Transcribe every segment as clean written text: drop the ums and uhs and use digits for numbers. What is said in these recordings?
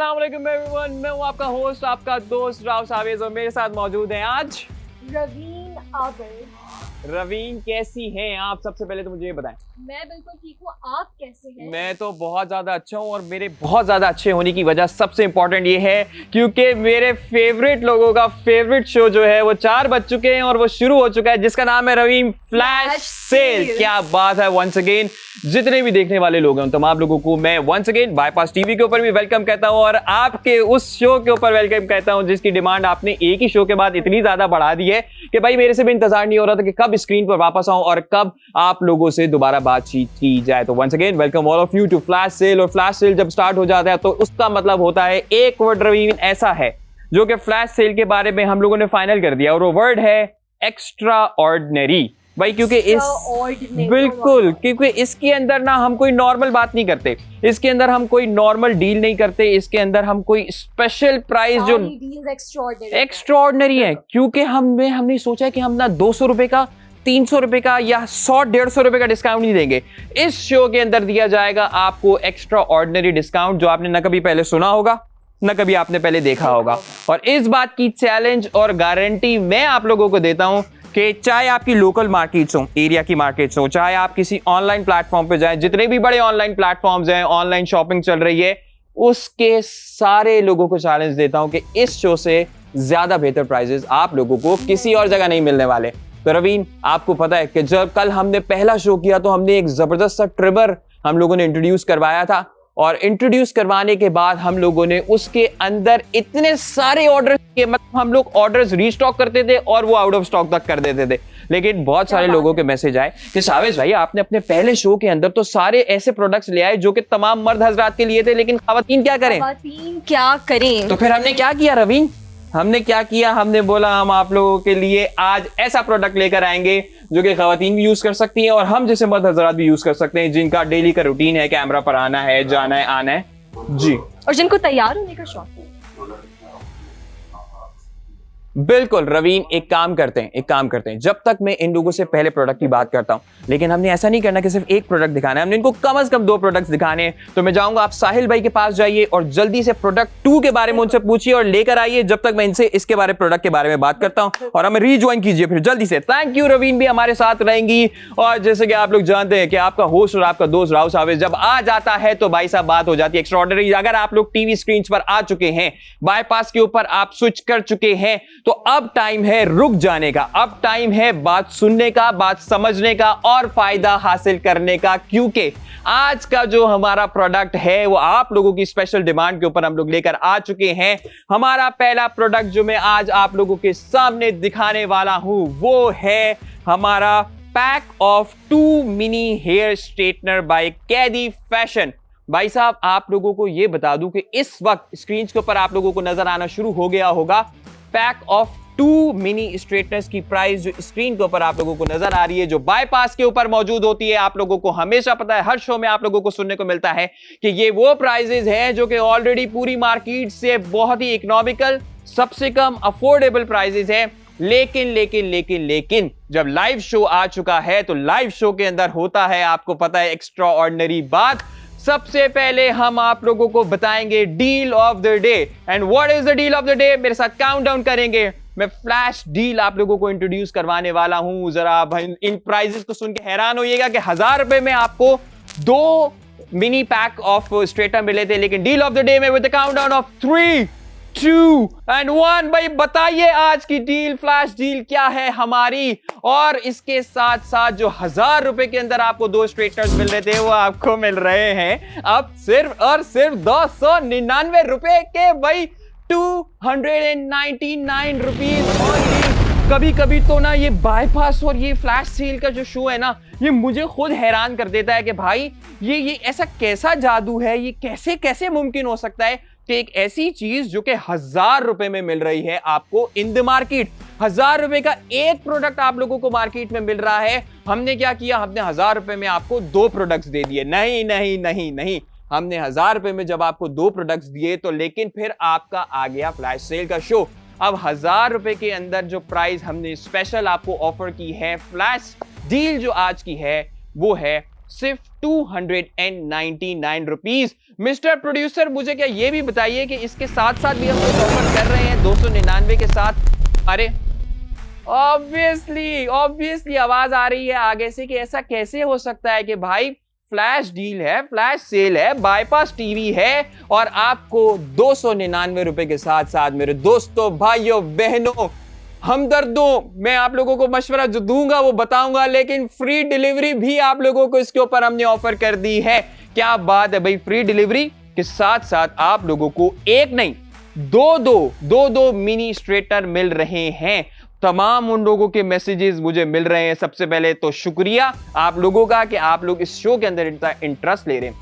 अस्सलाम वालेकुम एवरीवन, मैं हूं आपका होस्ट, आपका दोस्त राव सावेज और मेरे साथ मौजूद हैं आज रवीन आबिद। रवीन। कैसी हैं आप? सबसे पहले तो मुझे ये बताएं। मैं बिल्कुल ठीक हूँ, आप कैसे हैं? मैं तो बहुत ज्यादा अच्छा हूँ और मेरे बहुत ज्यादा अच्छे होने की वजह सबसे इंपॉर्टेंट ये है क्योंकि मेरे फेवरेट लोगों का फेवरेट शो जो है वो 4 बज चुके हैं और वो शुरू हो चुका है, जिसका नाम है रवीन फ्लैश सेल। क्या बात है। वंस अगेन जितने भी देखने वाले लोग हैं उन तमाम लोगों को मैं वंस अगेन बाईपास टीवी के ऊपर भी वेलकम कहता हूं और आपके उस शो के ऊपर वेलकम कहता हूं जिसकी डिमांड आपने एक ही शो के बाद इतनी ज्यादा बढ़ा दी है कि भाई मेरे से भी इंतजार नहीं हो रहा था कि कब स्क्रीन पर वापस आऊं और कब आप लोगों से दोबारा बातचीत की जाए। तो once again welcome all of you to flash sale. और फ्लैश सेल जब स्टार्ट हो जाता है तो उसका मतलब होता है एक वर्ड रवीन ऐसा है जो कि फ्लैश सेल के बारे में हम लोगों ने फाइनल कर दिया और वो वर्ड है एक्स्ट्रा ऑर्डिनरी। भाई क्योंकि बिल्कुल क्योंकि इसके अंदर ना हम कोई नॉर्मल बात नहीं करते, इसके अंदर हम कोई नॉर्मल डील नहीं करते, इसके अंदर हम कोई स्पेशल प्राइस जो एक्स्ट्राऑर्डिनरी है क्योंकि हमने सोचा है कि हम ना 200 रुपए का 300 रुपए का या 100-150 रुपए का डिस्काउंट नहीं देंगे। इस शो के अंदर दिया जाएगा आपको एक्स्ट्रा ऑर्डिनरी डिस्काउंट जो आपने ना कभी पहले सुना होगा ना कभी आपने पहले देखा होगा। और इस बात की चैलेंज और गारंटी मैं आप लोगों को देता हूं कि चाहे आपकी लोकल मार्केट्स हो, एरिया की मार्केट्स हो, चाहे आप किसी ऑनलाइन प्लेटफॉर्म पे जाएं, जितने भी बड़े ऑनलाइन प्लेटफॉर्म्स हैं, ऑनलाइन शॉपिंग चल रही है, उसके सारे लोगों को चैलेंज देता हूं कि इस शो से ज्यादा बेहतर प्राइजेस आप लोगों को किसी और जगह नहीं मिलने वाले। तो रवीन आपको पता है कि जब कल हमने पहला शो किया तो हमने एक जबरदस्त सा ट्रिगर हम लोगों ने इंट्रोड्यूस करवाया था और इंट्रोड्यूस करवाने के बाद हम लोगों ने उसके अंदर इतने सारे ऑर्डर किए, मतलब हम लोग ऑर्डर्स रीस्टॉक करते थे और वो आउट ऑफ स्टॉक तक कर देते थे। लेकिन बहुत सारे लोगों के मैसेज आए कि सावेज भाई आपने अपने पहले शो के अंदर तो सारे ऐसे प्रोडक्ट्स ले आए जो कि तमाम मर्द हजरात के लिए थे, लेकिन खवातीन क्या करें? तो फिर हमने क्या किया रवीन, हमने क्या किया, हमने बोला हम आप लोगों के लिए आज ऐसा प्रोडक्ट लेकर आएंगे जो कि खवातीन भी यूज कर सकती हैं और हम जैसे मर्द हजरात भी यूज कर सकते हैं, जिनका डेली का रूटीन है, कैमरा पर आना है, जाना है, आना है जी, और जिनको तैयार होने का शौक है। बिल्कुल रवीन एक काम करते हैं जब तक मैं इन लोगों से पहले प्रोडक्ट की बात करता हूं, लेकिन हमने ऐसा नहीं करना कि सिर्फ एक प्रोडक्ट दिखाना है, हमने इनको कम से कम 2 प्रोडक्ट्स दिखाने हैं। तो मैं जाऊंगा आप साहिल भाई के पास जाइए और जल्दी से प्रोडक्ट 2 के बारे में उनसे पूछिए और लेकर आइए जब तक मैं इनसे इसके बारे प्रोडक्ट के बारे में बात करता हूं और हमें रीज्वाइन कीजिए फिर जल्दी से। थैंक यू रवीन भी हमारे साथ रहेंगी। और जैसे कि आप लोग जानते हैं कि आपका होस्ट और आपका दोस्त राव सावेज जब आ जाता है तो भाई साहब बात हो जाती है एक्स्ट्राऑर्डिनरी। अगर आप लोग टीवी स्क्रीन पर आ चुके हैं, बाईपास के ऊपर आप स्विच कर चुके हैं, तो अब टाइम है रुक जाने का, अब टाइम है बात सुनने का, बात समझने का और फायदा हासिल करने का, क्योंकि आज का जो हमारा प्रोडक्ट है वो आप लोगों की स्पेशल डिमांड के ऊपर हम लोग लेकर आ चुके हैं। हमारा पहला प्रोडक्ट जो मैं आज आप लोगों के सामने दिखाने वाला हूं वो है हमारा pack of 2 mini hair straightener by कैदी फैशन। भाई साहब आप लोगों को यह बता दूं कि इस वक्त स्क्रीन के ऊपर आप लोगों को नजर आना शुरू हो गया होगा पैक ऑफ 2 मिनी स्ट्रेटनर्स की प्राइस जो स्क्रीन के ऊपर आप लोगों को नजर आ रही है, जो बाईपास के ऊपर मौजूद होती है। आप लोगों को हमेशा पता है, हर शो में आप लोगों को सुनने को मिलता है कि ये वो प्राइजेस हैं जो कि ऑलरेडी पूरी मार्केट से बहुत ही इकोनॉमिकल, सबसे कम अफोर्डेबल प्राइजेस हैं। लेकिन जब लाइव शो आ चुका है तो लाइव शो के अंदर होता है, आपको पता है, एक्स्ट्रा ऑर्डिनरी बात। सबसे पहले हम आप लोगों को बताएंगे deal of the day. And what is the deal of the day? मेरे साथ काउंटडाउन करेंगे। मैं फ्लैश डील आप लोगों को इंट्रोड्यूस करवाने वाला हूं। जरा भाई इन प्राइजेस को सुन के हैरान होइएगा कि 1000 रुपए में आपको 2 मिनी पैक ऑफ स्ट्रेटनर मिले थे, लेकिन डील ऑफ द डे में with the countdown of 3, 2 and 1 भाई बताइए आज की डील, फ्लैश डील क्या है हमारी। और इसके साथ साथ जो 1000 रुपए के अंदर आपको 2 स्ट्रेटनर्स मिल रहे थे वो आपको मिल रहे हैं अब सिर्फ और सिर्फ 299 रुपए के, भाई 299 रुपीज। कभी कभी तो ना ये बाईपास और ये फ्लैश सेल का जो शो है ना, ये मुझे खुद हैरान कर देता है कि भाई ये ऐसा कैसा जादू है, ये कैसे कैसे मुमकिन हो सकता है कि एक ऐसी चीज जो कि 1000 रुपए में मिल रही है आपको इन द मार्केट। 1000 रुपए का एक प्रोडक्ट आप लोगों को मार्केट में मिल रहा है। हमने क्या किया, हमने 1000 रुपए में आपको 2 प्रोडक्ट्स दे दिए। नहीं, हमने 1000 रुपए में जब आपको 2 प्रोडक्ट्स दिए तो लेकिन फिर आपका आ गया फ्लैश सेल का शो। अब 1000 रुपए के अंदर जो प्राइस हमने स्पेशल आपको ऑफर की है, फ्लैश डील जो आज की है वो है सिर्फ 299 रुपीज। मिस्टर प्रोड्यूसर मुझे क्या ये भी बताइए कि इसके साथ साथ भी हम कुछ ऑफर कर रहे हैं 299 के साथ? अरे ऑब्वियसली आवाज आ रही है आगे से कि ऐसा कैसे हो सकता है कि भाई फ्लैश डील है, फ्लैश सेल है, बाईपास टीवी है और आपको 299 रुपए के साथ साथ मेरे दोस्तों, भाइयों, बहनों, हमदर्दों, मैं आप लोगों को मशवरा जो दूंगा वो बताऊंगा, लेकिन फ्री डिलीवरी भी आप लोगों को इसके ऊपर हमने ऑफर कर दी है। क्या बात है भाई, फ्री डिलीवरी के साथ साथ आप लोगों को एक नहीं दो मिनी स्ट्रेटनर मिल रहे हैं। तमाम उन लोगों के मैसेजेस मुझे मिल रहे हैं। सबसे पहले तो शुक्रिया आप लोगों का कि आप लोग इस शो के अंदर इतना इंटरेस्ट ले रहे हैं,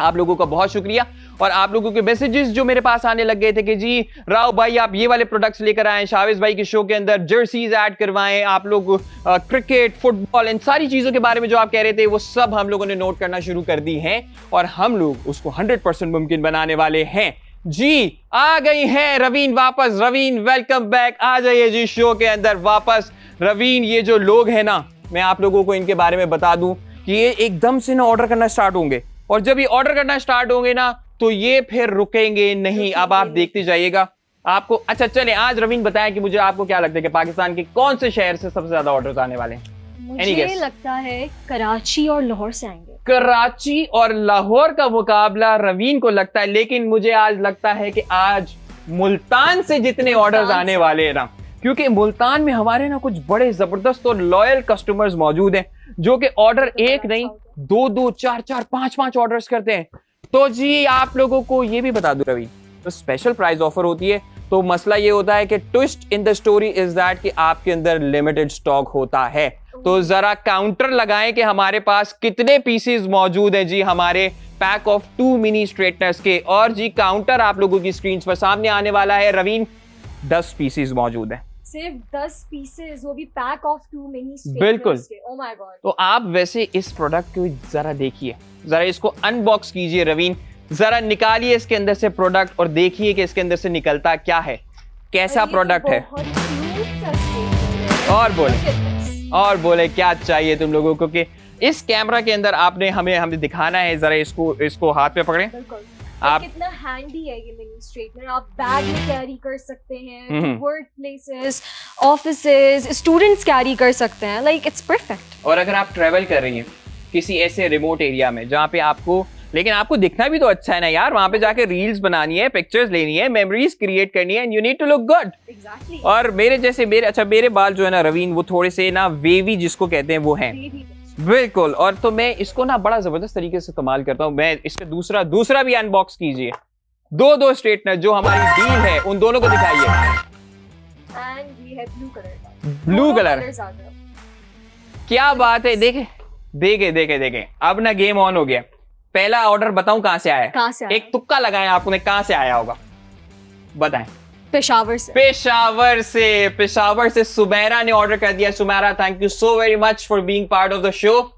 आप लोगों का बहुत शुक्रिया। और आप लोगों के मैसेजेस जो मेरे पास आने लग गए थे कि जी राव भाई आप ये वाले प्रोडक्ट्स लेकर आए, शाविज भाई के शो के अंदर जर्सीज ऐड करवाएं, आप लोग क्रिकेट, फुटबॉल, इन सारी चीजों के बारे में जो आप कह रहे थे वो सब हम लोगों ने नोट करना शुरू कर दी है और हम लोग उसको 100% मुमकिन बनाने वाले हैं। जी आ गई हैं रवीन वापस। रवीन वेलकम बैक, आ जाइए जी शो के अंदर वापस। रवीन ये जो लोग हैं ना, मैं आप लोगों को इनके बारे में बता दूं कि ये एकदम से ना ऑर्डर करना स्टार्ट होंगे और जब ये ऑर्डर करना स्टार्ट होंगे ना तो ये फिर रुकेंगे नहीं। अब आप देखते जाइएगा आपको। अच्छा चले आज रवीन बताएं कि मुझे आपको क्या लगता है कि पाकिस्तान के कौन से शहर से सबसे ज्यादा ऑर्डर्स आने वाले हैं? मुझे लगता है कराची और लाहौर से आएंगे। कराची और लाहौर का मुकाबला रवीन को लगता है, लेकिन मुझे आज लगता है कि आज मुल्तान से जितने ऑर्डर्स आने वाले हैं ना, क्योंकि मुल्तान में हमारे ना कुछ बड़े जबरदस्त और लॉयल कस्टमर्स मौजूद हैं जो कि ऑर्डर एक नहीं दो चार पांच ऑर्डर्स करते हैं। तो जी आप लोगों को ये भी बता दूं रवीन, तो स्पेशल प्राइस ऑफर होती है। तो मसला ये होता है कि twist in the story is that कि आपके अंदर लिमिटेड स्टॉक होता है। तो जरा काउंटर लगाएं कि हमारे पास कितने पीसेस मौजूद हैं जी हमारे पैक ऑफ 2 मिनी स्ट्रेटनर्स के। और जी काउंटर आप लोगों की स्क्रीन पर सामने आने वाला है। रवीन 10 पीसेस मौजूद हैं, सिर्फ 10 पीसेस, वो भी पैक ऑफ 2 मिनी स्ट्रेटनर्स बिल्कुल। के। Oh my God. तो आप वैसे इस प्रोडक्ट को जरा देखिए, जरा इसको अनबॉक्स कीजिए रवीन, जरा निकालिए इसके अंदर से प्रोडक्ट और देखिए कि इसके अंदर से निकलता क्या है, कैसा प्रोडक्ट है। और बोले क्या चाहिए तुम लोगों को कि इस कैमरा के अंदर आपने हमें दिखाना है। जरा इसको हाथ पे पकड़ें। आप कितना हैंडी है ये मिनी स्ट्रेटनर, आप बैग में कैरी कर सकते हैं, work places, offices, students carry कर सकते हैं, लाइक इट्स परफेक्ट। और अगर आप ट्रेवल कर रही हैं किसी ऐसे रिमोट एरिया में जहाँ पे आपको, लेकिन आपको दिखना भी तो अच्छा है ना यार, वहां पे जाके रील्स बनानी है, पिक्चर्स लेनी है, मेमोरीज क्रिएट करनी है, and you need to look good. Exactly. और मेरे बाल जो है ना रवीन, वो थोड़े से ना वेवी जिसको कहते हैं वो हैं, बिल्कुल। और तो मैं इसको ना बड़ा जबरदस्त तरीके से इस्तेमाल करता हूँ। मैं इसका दूसरा भी अनबॉक्स कीजिए। दो स्ट्रेटनर जो हमारी डील है उन दोनों को दिखाइए। And we have blue colour. क्या बात है, देखे अब ना गेम ऑन हो गया। पहला ऑर्डर बताऊं कहां से आया? एक तुक्का लगाएं आपने, कहां से आया होगा बताएं। पेशावर से सुमेरा ने ऑर्डर कर दिया। Sumera thank you so very much for being part of the show.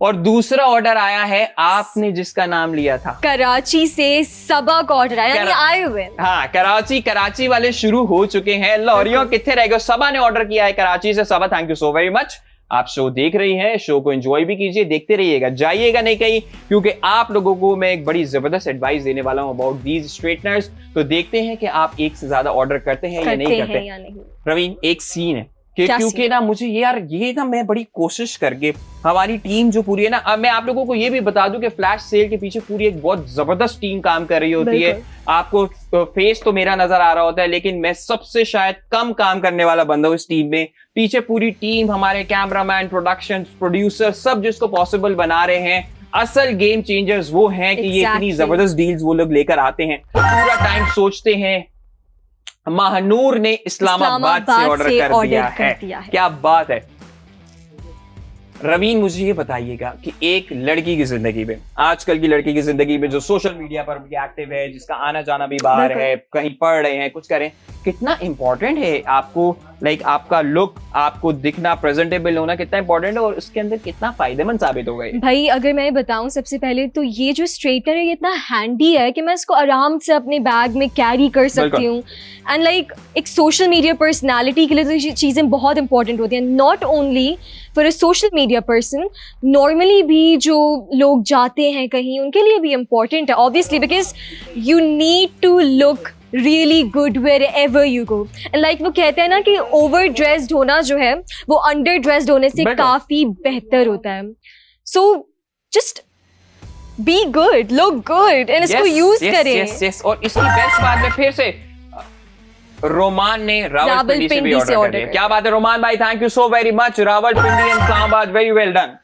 और दूसरा ऑर्डर आया है आपने जिसका नाम लिया था, कराची से सबक ऑर्डर आया, आए हुए। हाँ कराची वाले शुरू हो चुके हैं। लाहौरियों कितने रह गए? सबा ने ऑर्डर किया है कराची से। Saba thank you so very much. आप शो देख रही हैं, शो को एंजॉय भी कीजिए, देखते रहिएगा, जाइएगा नहीं कहीं, क्योंकि आप लोगों को मैं एक बड़ी जबरदस्त एडवाइस देने वाला हूं अबाउट दीज स्ट्रेटनर्स। तो देखते हैं कि आप एक से ज्यादा ऑर्डर करते हैं या नहीं करते। रवीन एक सीन है क्योंकि ना मुझे ये ना मैं बड़ी कोशिश करके हमारी टीम जो पूरी है ना, अब मैं आप लोगों को ये भी बता दूं कि फ्लैश सेल के पीछे पूरी एक बहुत जबरदस्त टीम काम कर रही होती है। आपको फेस तो मेरा नजर आ रहा होता है, लेकिन मैं सबसे शायद कम काम करने वाला बंदा हूं इस टीम में। पीछे पूरी टीम, हमारे कैमरामैन, प्रोडक्शन, प्रोड्यूसर, सब जिसको पॉसिबल बना रहे हैं। असल गेम चेंजर्स वो हैं कि ये इतनी जबरदस्त डील्स वो लोग लेकर आते हैं, पूरा टाइम सोचते हैं। महानूर ने इस्लामाबाद से ऑर्डर कर दिया है। क्या बात है। रवीन मुझे ये बताइएगा कि एक लड़की की जिंदगी में, आजकल की लड़की की जिंदगी में जो सोशल मीडिया पर भी एक्टिव है, जिसका आना जाना भी बाहर है, कहीं पढ़ रहे हैं, कुछ करें, कितना इंपॉर्टेंट है आपको, लाइक आपका लुक, आपको दिखना, प्रेजेंटेबल होना कितना इंपॉर्टेंट है और उसके अंदर कितना फायदेमंद साबित होगा ये। भाई अगर मैं बताऊं सबसे पहले तो ये जो स्ट्रेटनर है ये इतना हैंडी है कि मैं इसको आराम से अपने बैग में कैरी कर सकती हूँ। एंड लाइक एक सोशल मीडिया पर्सनालिटी के लिए तो ये चीज़ें बहुत इंपॉर्टेंट होती हैं, not only for a social media person, normally भी जो लोग जाते हैं कहीं उनके लिए भी इम्पॉर्टेंट है obviously, because you need to look really good wherever you go. And like वो कहते हैं ना कि ओवर ड्रेस्ड होना जो है वो अंडर ड्रेस्ड होने से काफी बेहतर होता है। So just be good, look good and इसको यूज करें। yes. और इसकी बेस्ट बात में फिर से रोमान ने रावलपिंडी से भी ऑर्डर कर दिया। क्या बात है रोमान भाई, thank you so very much. Rawalpindi and Islamabad, very well done.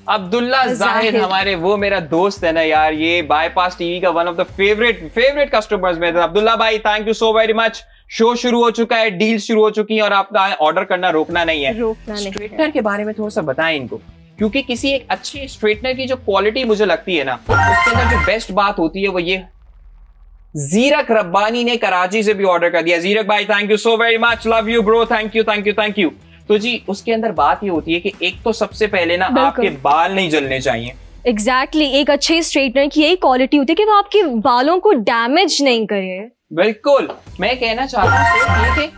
Abdullah Zahid हमारे, वो मेरा दोस्त है ना यार, ये बाईपास टीवी का one of the favourite customers में। अब्दुल्ला भाई thank you so very much. Show शुरू हो चुका है, डील शुरू हो चुकी है और आपका ऑर्डर करना रोकना नहीं है। स्ट्रेटनर के बारे में थोड़ा सा बताएं इनको, क्योंकि किसी एक अच्छे स्ट्रेटनर की जो क्वालिटी मुझे लगती है ना, उसके अंदर जो बेस्ट बात होती है वो ये। जीरक रब्बानी ने कराची से भी ऑर्डर कर दिया। जीरक भाई thank you so very much, love you bro, thank you. तो जी उसके अंदर बात ये होती है कि एक तो सबसे पहले ना आपके बाल नहीं जलने चाहिए। एग्जैक्टली एक अच्छे स्ट्रेटनर की यही क्वालिटी होती है कि वो आपके बालों को डैमेज नहीं करे। बिल्कुल, मैं कहना चाहता हूँ कि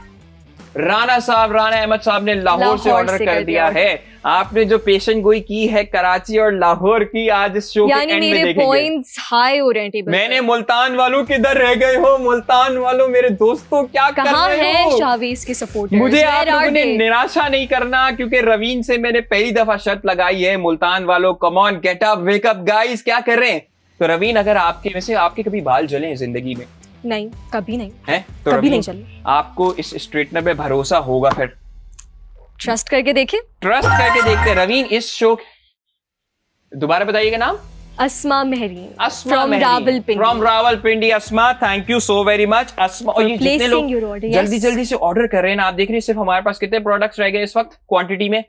राणा अहमद साहब ने लाहौर से ऑर्डर कर दिया है। आपने जो पेशन गोई की है कराची और लाहौर की, आज इस शो के एंड में देखेंगे। मेरे पॉइंट्स हाई हो रहे हैं टेबल। मैंने मुल्तान वालों किधर रह गए हो? मुल्तान वालों मेरे दोस्तों क्या कर रहे हो? कहाँ हैं शावीज के सपोर्टर्स? मुझे आप लोगों ने निराशा नहीं करना, क्योंकि रवीन से मैंने पहली दफा शर्त लगाई है। मुल्तान वालों come on, get up, wake up guys, क्या कर रहे हैं? तो रवीन अगर आपके कभी बाल जले हैं जिंदगी में? नहीं, कभी नहीं है तो कभी नहीं चले। आपको इस स्ट्रेटनर पे भरोसा होगा? फिर ट्रस्ट करके देखिए, ट्रस्ट करके देखते हैं। रवीन इस शो, दोबारा बताइएगा नाम। Asma Mehreen from Rawalpindi. Asma thank you so very much. Asma, और ये जितने लोग जल्दी से ऑर्डर कर रहे हैं ना, आप देख रहे हैं सिर्फ हमारे पास कितने प्रोडक्ट्स रह गए इस वक्त क्वांटिटी में?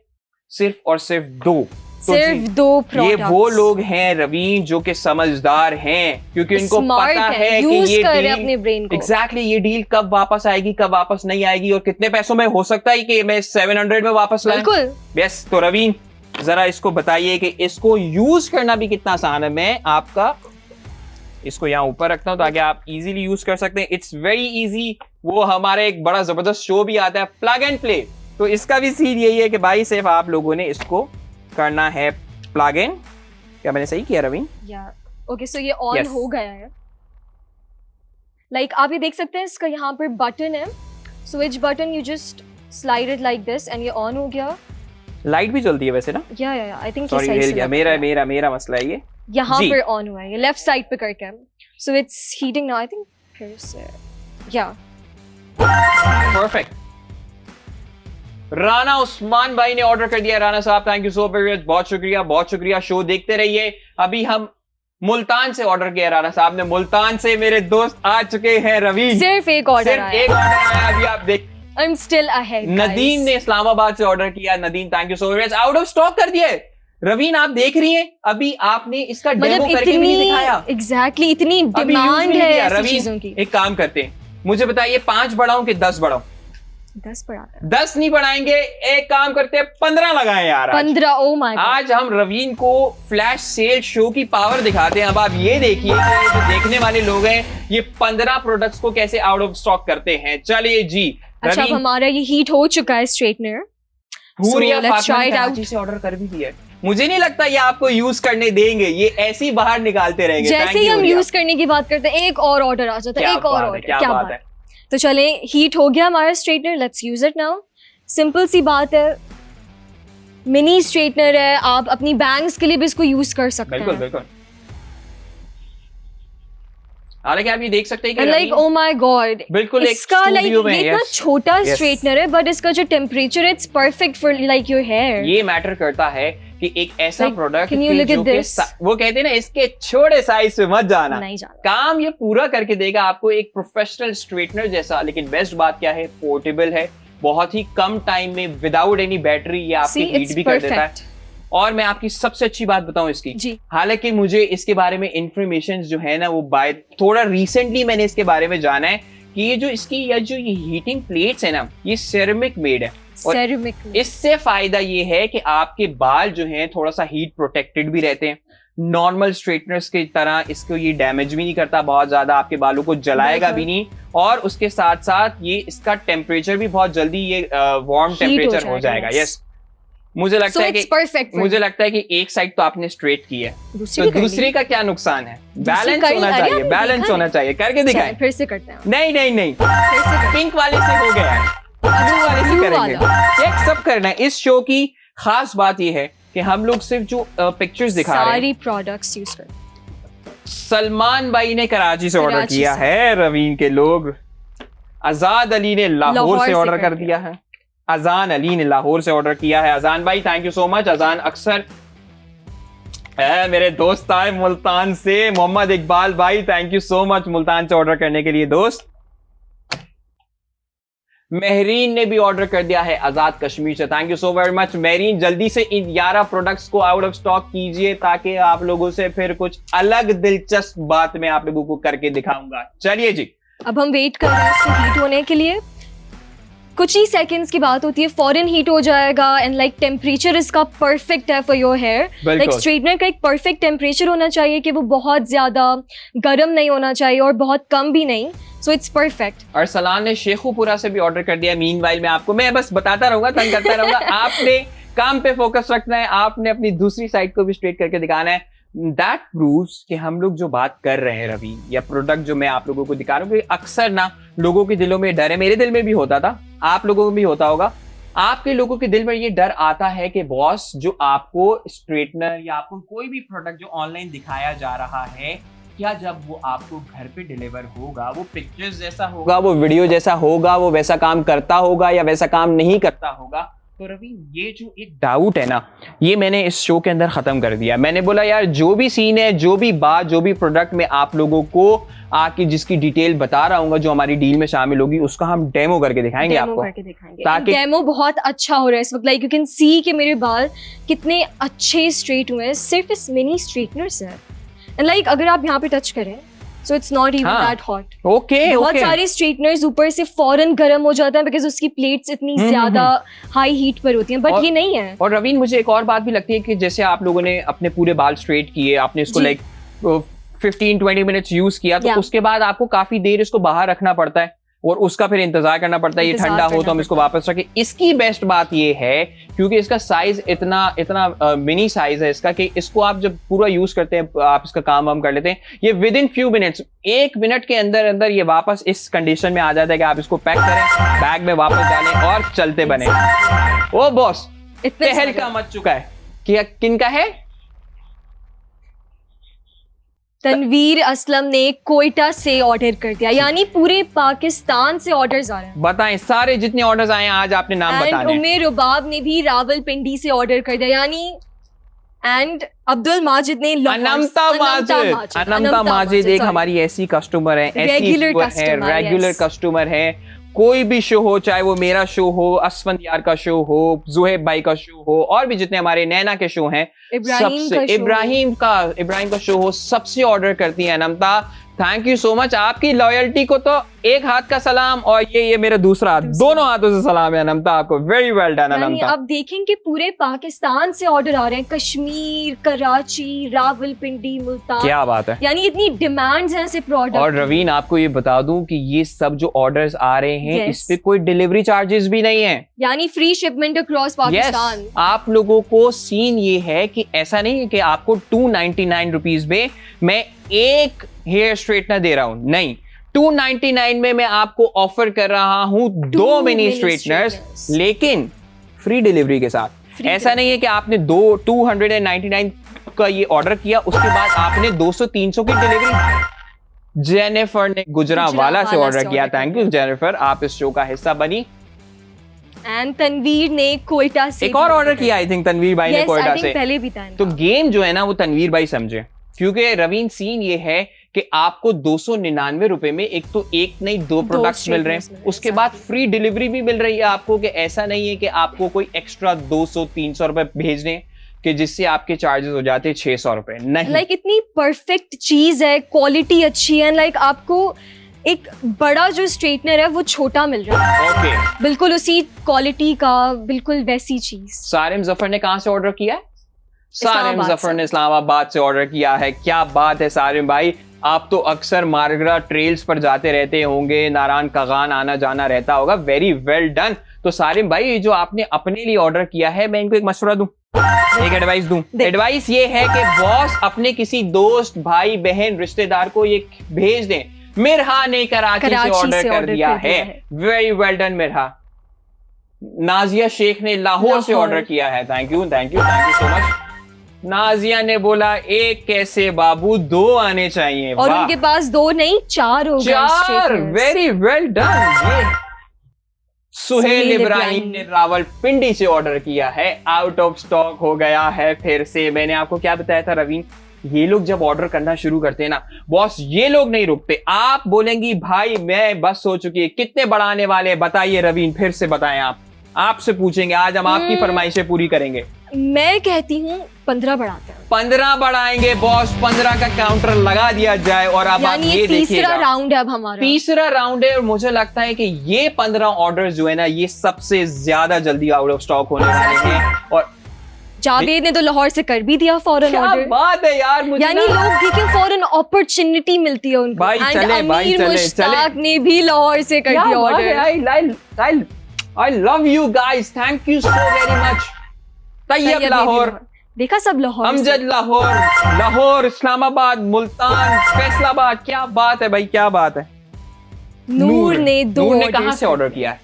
सिर्फ और सिर्फ 2। सिर्फ 2 प्रोडक्ट्स। ये वो लोग हैं रवीन जो कि समझदार हैं, क्योंकि इनको पता है कि ये डील अपने ब्रेन को एग्जैक्टली ये डील कब वापस आएगी, कब वापस नहीं आएगी और कितने पैसों में हो सकता है कि मैं 700 में वापस लाऊं। बिल्कुल यस। तो रवीन जरा इसको बताइए कि इसको यूज करना भी कितना आसान है। मैं आपका इसको यहाँ ऊपर रखता हूँ ताकि आप इजीली यूज कर सकते हैं। It's very easy. वो हमारे एक बड़ा जबरदस्त शो भी आता है प्लग एंड प्ले, तो इसका भी सीन यही है कि भाई सिर्फ आप लोगों ने इसको करना है प्लग इन। क्या मैंने सही किया रवीन? ओके सो ये ऑन हो गया है। लाइक आप ये देख सकते हैं इसका यहाँ पर बटन है, switch button, you just slide it like this and ये ऑन हो गया। लाइट भी जलती है वैसे ना? या आई थिंक सॉरी हिल गया। मेरा मसला है ये। यहाँ पर ऑन हुआ है, ये लेफ्ट साइड पे करके, so it's heating now. I think फिर से या परफेक्ट। राणा उस्मान भाई ने ऑर्डर कर दिया। राणा साहब thank you so very much, बहुत शुक्रिया। शो देखते रहिए। अभी हम मुल्तान से ऑर्डर किया। राणा साहब ने मुल्तान से, मेरे दोस्त आ चुके हैं। रवीन सिर्फ एक ऑर्डर आया अभी आप देख। I'm still ahead, नदीम ने इस्लामाबाद से ऑर्डर किया। Nadeem thank you so very much. Out of stock कर दिया है। रवीन आप देख रही हैं, अभी आपने इसका डेमो करके भी नहीं दिखाया। एग्जैक्टली इतनी डिमांड है ऐसी चीजों की। एक काम करते हैं, मुझे बताइए 5 बढ़ाऊं कि 10 बढ़ाऊं? 10 बढ़ाते हैं। 10 नहीं बढ़ाएंगे, एक काम करते हैं 15 लगाएं यार। 15? Oh my God. आज हम रवीन को फ्लैश सेल शो की पावर दिखाते हैं। अब आप ये देखिए कि जो देखने वाले लोग हैं ये 15 प्रोडक्ट्स को कैसे आउट ऑफ स्टॉक करते हैं। चलिए जी। अच्छा अब हमारा ये हीट हो चुका है स्ट्रेटनर। से ऑर्डर कर भी दिया। मुझे नहीं लगता ये आपको यूज करने देंगे, ये ऐसे ही बाहर निकालते रहेंगे। जैसे ही हम यूज करने की बात करते हैं एक और ऑर्डर आ जाता है, एक और ऑर्डर। क्या बात है। तो चले हीट हो गया हमारा straightener, let's use it now. Simple सी बात है, मिनी स्ट्रेटनर है, आप अपनी बैंग्स के लिए भी इसको यूज कर सकते हैं। बिल्कुल। हालांकि आप ये देख सकते हैं कि लाइक ओ माय गॉड, बिल्कुल इसका लाइक ये इतना छोटा स्ट्रेटनर है बट इसका जो टेम्परेचर है it's perfect for like your hair. ये मैटर करता है कि एक ऐसा प्रोडक्ट जो वो कहते हैं ना इसके छोटे साइज से मत जाना, नहीं जाना। काम ये पूरा करके देगा आपको एक प्रोफेशनल स्ट्रेटनर जैसा। लेकिन बेस्ट बात क्या है, पोर्टेबल है, बहुत ही कम टाइम में विदाउट एनी बैटरी ये आपकी हीट भी कर देता है। और मैं आपकी सबसे अच्छी बात बताऊं इसकी, जी हालांकि मुझे इसके बारे में इंफॉर्मेशन जो है ना वो बाय थोड़ा रिसेंटली मैंने इसके बारे में जाना है कि ये जो इसकी या जो ये हीटिंग प्लेट्स है ना ये सेरेमिक मेड है। और सेरेमिक में। इससे फायदा ये है कि आपके बाल जो हैं थोड़ा सा हीट प्रोटेक्टेड भी रहते हैं, नॉर्मल स्ट्रेटनर्स की तरह इसको ये डैमेज भी नहीं करता बहुत ज्यादा, आपके बालों को जलाएगा भी नहीं, और उसके साथ साथ ये इसका टेम्परेचर भी बहुत जल्दी ये वार्म टेम्परेचर हो जाएगा। यस, मुझे लगता है कि एक साइड तो आपने स्ट्रेट की है, तो दूसरी का क्या नुकसान है? बैलेंस होना चाहिए, बैलेंस होना चाहिए। करके दिखाएं। फिर से करते हैं। नहीं, पिंक वाले से हो गया है, ब्लू वाले से करेंगे। चेक सब करना है। इस शो की खास बात ये है कि हम लोग सिर्फ जो पिक्चर्स दिखा रहे हैं, सारी प्रोडक्ट्स यूज कर। सलमान भाई ने कराची से ऑर्डर किया है, रवीन के लोग, आजाद अली ने लाहौर से ऑर्डर कर दिया है, अजान अली ने लाहौर से ऑर्डर किया है। अजान भाई थैंक यू सो मच। अजान अक्सर मेरे दोस्त आए मुल्तान से, मोहम्मद इकबाल भाई thank you so much Multan से ऑर्डर करने के लिए दोस्त। महरीन ने भी ऑर्डर कर दिया है आजाद कश्मीर से, thank you so very much Mehreen. जल्दी से इन 11 प्रोडक्ट्स को आउट ऑफ स्टॉक कीजिए ताकि आप लोगों से फिर कुछ अलग दिलचस्प बात मैं आप लोगों को करके दिखाऊंगा। चलिए जी, अब हम वेट कर रहे हैं इसको हीट होने के लिए। कुछ ही सेकंड्स की बात होती है, फॉरन हीट हो जाएगा। एंड लाइक टेम्परेचर इसका परफेक्ट है for your hair. Like straightener का एक परफेक्ट टेम्परेचर होना चाहिए कि वो बहुत ज्यादा गर्म नहीं होना चाहिए और बहुत कम भी नहीं, सो इट्स परफेक्ट। अरसलान ने शेखुपुरा से भी ऑर्डर कर दिया। मीनवाइल मैं आपको मैं बस बताता रहूंगा, तंग करता रहूंगा। आपने काम पे फोकस रखना है, आपने अपनी दूसरी साइड को भी स्ट्रेट करके दिखाना है। दैट प्रूव्स कि हम लोग जो बात कर रहे हैं रवि, या प्रोडक्ट जो मैं आप लोगों को दिखा रहा हूँ, अक्सर ना लोगों के दिलों में डर है, मेरे दिल में भी होता था, आप लोगों को भी होता होगा, आपके लोगों के दिल में ये डर आता है कि बॉस जो आपको स्ट्रेटनर या आपको कोई भी प्रोडक्ट जो ऑनलाइन दिखाया जा रहा है, क्या जब वो आपको घर पे डिलीवर होगा वो पिक्चर्स जैसा होगा, वो वीडियो जैसा होगा, वो वैसा काम करता होगा या वैसा काम नहीं करता होगा? तो रवि ये जो एक डाउट है ना, ये मैंने इस शो के अंदर खत्म कर दिया। मैंने बोला यार जो भी सीन है, जो भी बात, जो भी प्रोडक्ट मैं आप लोगों को आके जिसकी डिटेल बता रहा हूँ, जो हमारी डील में शामिल होगी, उसका हम डेमो करके दिखाएंगे आपको, ताकि डेमो बहुत अच्छा हो रहा है इस वक्त। लाइक यू कैन सी कि मेरे बाल कितने अच्छे स्ट्रेट हुए हैं सिर्फ इस मिनी स्ट्रेटनर से। एंड लाइक अगर आप यहाँ पे टच करें, so it's not even that hot. बहुत सारे स्ट्रेटनर्स ऊपर से फौरन गर्म हो जाता है बिकॉज उसकी प्लेट्स इतनी ज्यादा हाई हीट पर होती हैं, बट ये नहीं है। और रवीन मुझे एक और बात भी लगती है कि जैसे आप लोगों ने अपने पूरे बाल स्ट्रेट किए, आपने इसको लाइक 15-20 मिनट्स यूज किया, तो उसके बाद आपको काफी देर इसको बाहर रखना पड़ता है और उसका फिर इंतजार करना पड़ता है, ये ठंडा हो तो हम इसको वापस रखें। इसकी बेस्ट बात ये है क्योंकि इसका साइज इतना मिनी साइज है इसका कि इसको आप जब पूरा यूज करते हैं, आप इसका काम वाम कर लेते हैं, ये with in few minutes, 1 minute के अंदर अंदर ये वापस इस कंडीशन में आ जाता है कि आप इसको पैक करें, बैग में वापस डालें और चलते बने। ओ बॉस, तहल का मच चुका है कि किनका है? तनवीर असलम ने कोयटा से ऑर्डर कर दिया, यानी पूरे पाकिस्तान से ऑर्डर्स आ रहे हैं। बताएं सारे जितने ऑर्डर्स आए हैं आज आपने नाम बताने हैं। उमेर रुबाब ने भी रावलपिंडी से ऑर्डर कर दिया, यानी एंड अब्दुल माजिद ने अनंता माजिद एक हमारी ऐसी कस्टमर है, रेगुलर कस्टमर है। कोई भी शो हो, चाहे वो मेरा शो हो, असफंद यार का शो हो, जुहेब भाई का शो हो, और भी जितने हमारे नैना के शो हैं, इब्राहिम का शो हो, सबसे ऑर्डर करती है अनंता। थैंक यू सो मच, आपकी लॉयल्टी को तो एक हाथ का सलाम और ये मेरा दूसरा हाथ, दोनों हाथों से सलाम है अनंता आपको। वेरी वेल डन अनंता। अब देखेंगे पूरे पाकिस्तान से ऑर्डर आ रहे हैं, कश्मीर, कराची, रावलपिंडी, मुल्तान, क्या बात है, यानी इतनी डिमांड्स हैं ऐसे प्रोडक्ट। और रवीन आपको ये बता दूं कि ये सब जो ऑर्डर्स आ रहे हैं इस पे कोई डिलीवरी चार्जेस भी नहीं है, यानी फ्री शिपमेंट अक्रॉस पाकिस्तान। आप लोगों को सीन ये है कि ऐसा नहीं है कि आपको 299 रुपीज में मैं एक हेयर स्ट्रेटनर दे रहा हूं, नहीं, 299 में मैं आपको ऑफर कर रहा हूं 2 मिनी स्ट्रेटनर्स, लेकिन फ्री डिलीवरी के साथ। ऐसा नहीं है कि आपने 299 का ये ऑर्डर किया, उसके बाद आपने 200-300 की डिलीवरी। जेनिफर ने गुजरावाला से ऑर्डर किया, थैंक यू जेनिफर, आप इस शो का हिस्सा बनी। एंड तनवीर ने कोयटा से एक और ऑर्डर किया, आई थिंक तनवीर भाई ने कोयटा से। पहले भी था। तो गेम जो है ना वो तनवीर भाई समझे, क्योंकि रवीन सीन ये है कि आपको 299 रुपए में एक नहीं 2 प्रोडक्ट्स मिल रहे हैं, उसके बाद फ्री डिलीवरी भी मिल रही है आपको, कि ऐसा नहीं है कि आपको कोई एक्स्ट्रा 200-300 रुपए भेजने। कि जिससे आपके चार्जेस हो जाते हैं 600 रुपए। नहीं, लाइक इतनी परफेक्ट चीज है, क्वालिटी अच्छी है, लाइक आपको एक बड़ा जो स्ट्रेटनर है वो छोटा मिल रहा है। ओके, बिल्कुल उसी क्वालिटी का, बिल्कुल वैसी चीज। सारिम जफर ने कहाँ से ऑर्डर किया है? सारिम इस्लामाबाद जफर से। ने इस्लामाबाद से ऑर्डर किया है। क्या बात है सारिम भाई, आप तो अक्सर मारगरा ट्रेल्स पर जाते रहते होंगे, नारायण कागान आना जाना रहता होगा। Very well done. तो सारिम भाई, ये जो आपने अपने लिए ऑर्डर किया है, मैं इनको एक मशवरा दूं, एक एडवाइस दूं। एडवाइस ये है कि बॉस अपने किसी दोस्त, भाई, बहन, रिश्तेदार को ये भेज दें। मिरहा ने कराची से ऑर्डर कर दिया है। Very well done Mirha. Nazia Sheikh ने लाहौर से ऑर्डर किया है। Thank you thank you thank you so much. Nazia ने बोला एक कैसे बाबू, 2 आने चाहिए। और वाह, उनके पास 2 नहीं 4 हो गए 4। straighteners। Very well done. Suhail Ibrahim ने रावलपिंडी से ऑर्डर किया है। आउट ऑफ स्टॉक हो गया है फिर से। मैंने आपको क्या बताया था रवीन, ये लोग जब ऑर्डर करना शुरू करते हैं ना बॉस, ये लोग नहीं रुकते। आप बोलेंगी भाई मैं बस हो चुकी है, कितने बढ़ाने वाले हैं बताइए रवीन, फिर से बताएं। आप आपसे पूछेंगे, आज हम आपकी फरमाइशें पूरी करेंगे। मैं कहती हूँ 15 बढ़ाते हैं। 15 बढ़ाएंगे बॉस, 15 का काउंटर लगा दिया जाए। और अब आप यानी ये ये तीसरा देखिएगा, राउंड है अब हमारा। तीसरा राउंड है और मुझे लगता है कि ये 15 ऑर्डर जो है ना, ये सबसे ज्यादा जल्दी आउट ऑफ स्टॉक होने वाले हैं। और जावेद ने तो लाहौर से कर भी दिया फौरन क्या ऑर्डर। बात है यार, मुझे यानी ना- लोग देखें फौरन अपॉर्चुनिटी मिलती है उनको। भाई And चले, भाई अमीर चले, मुश्ताक ने भी लाहौर से कर दिया order. I love you guys, thank you so very much। Tayyab Lahore, देखा सब लाहौर से। अमजद लाहौर, लाहौर, इस्लामाबाद, मुल्तान, फैसलाबाद। क्या बात है भाई, क्या बात है। नूर ने 2 नूर ने orders कहाँ से ऑर्डर किया है?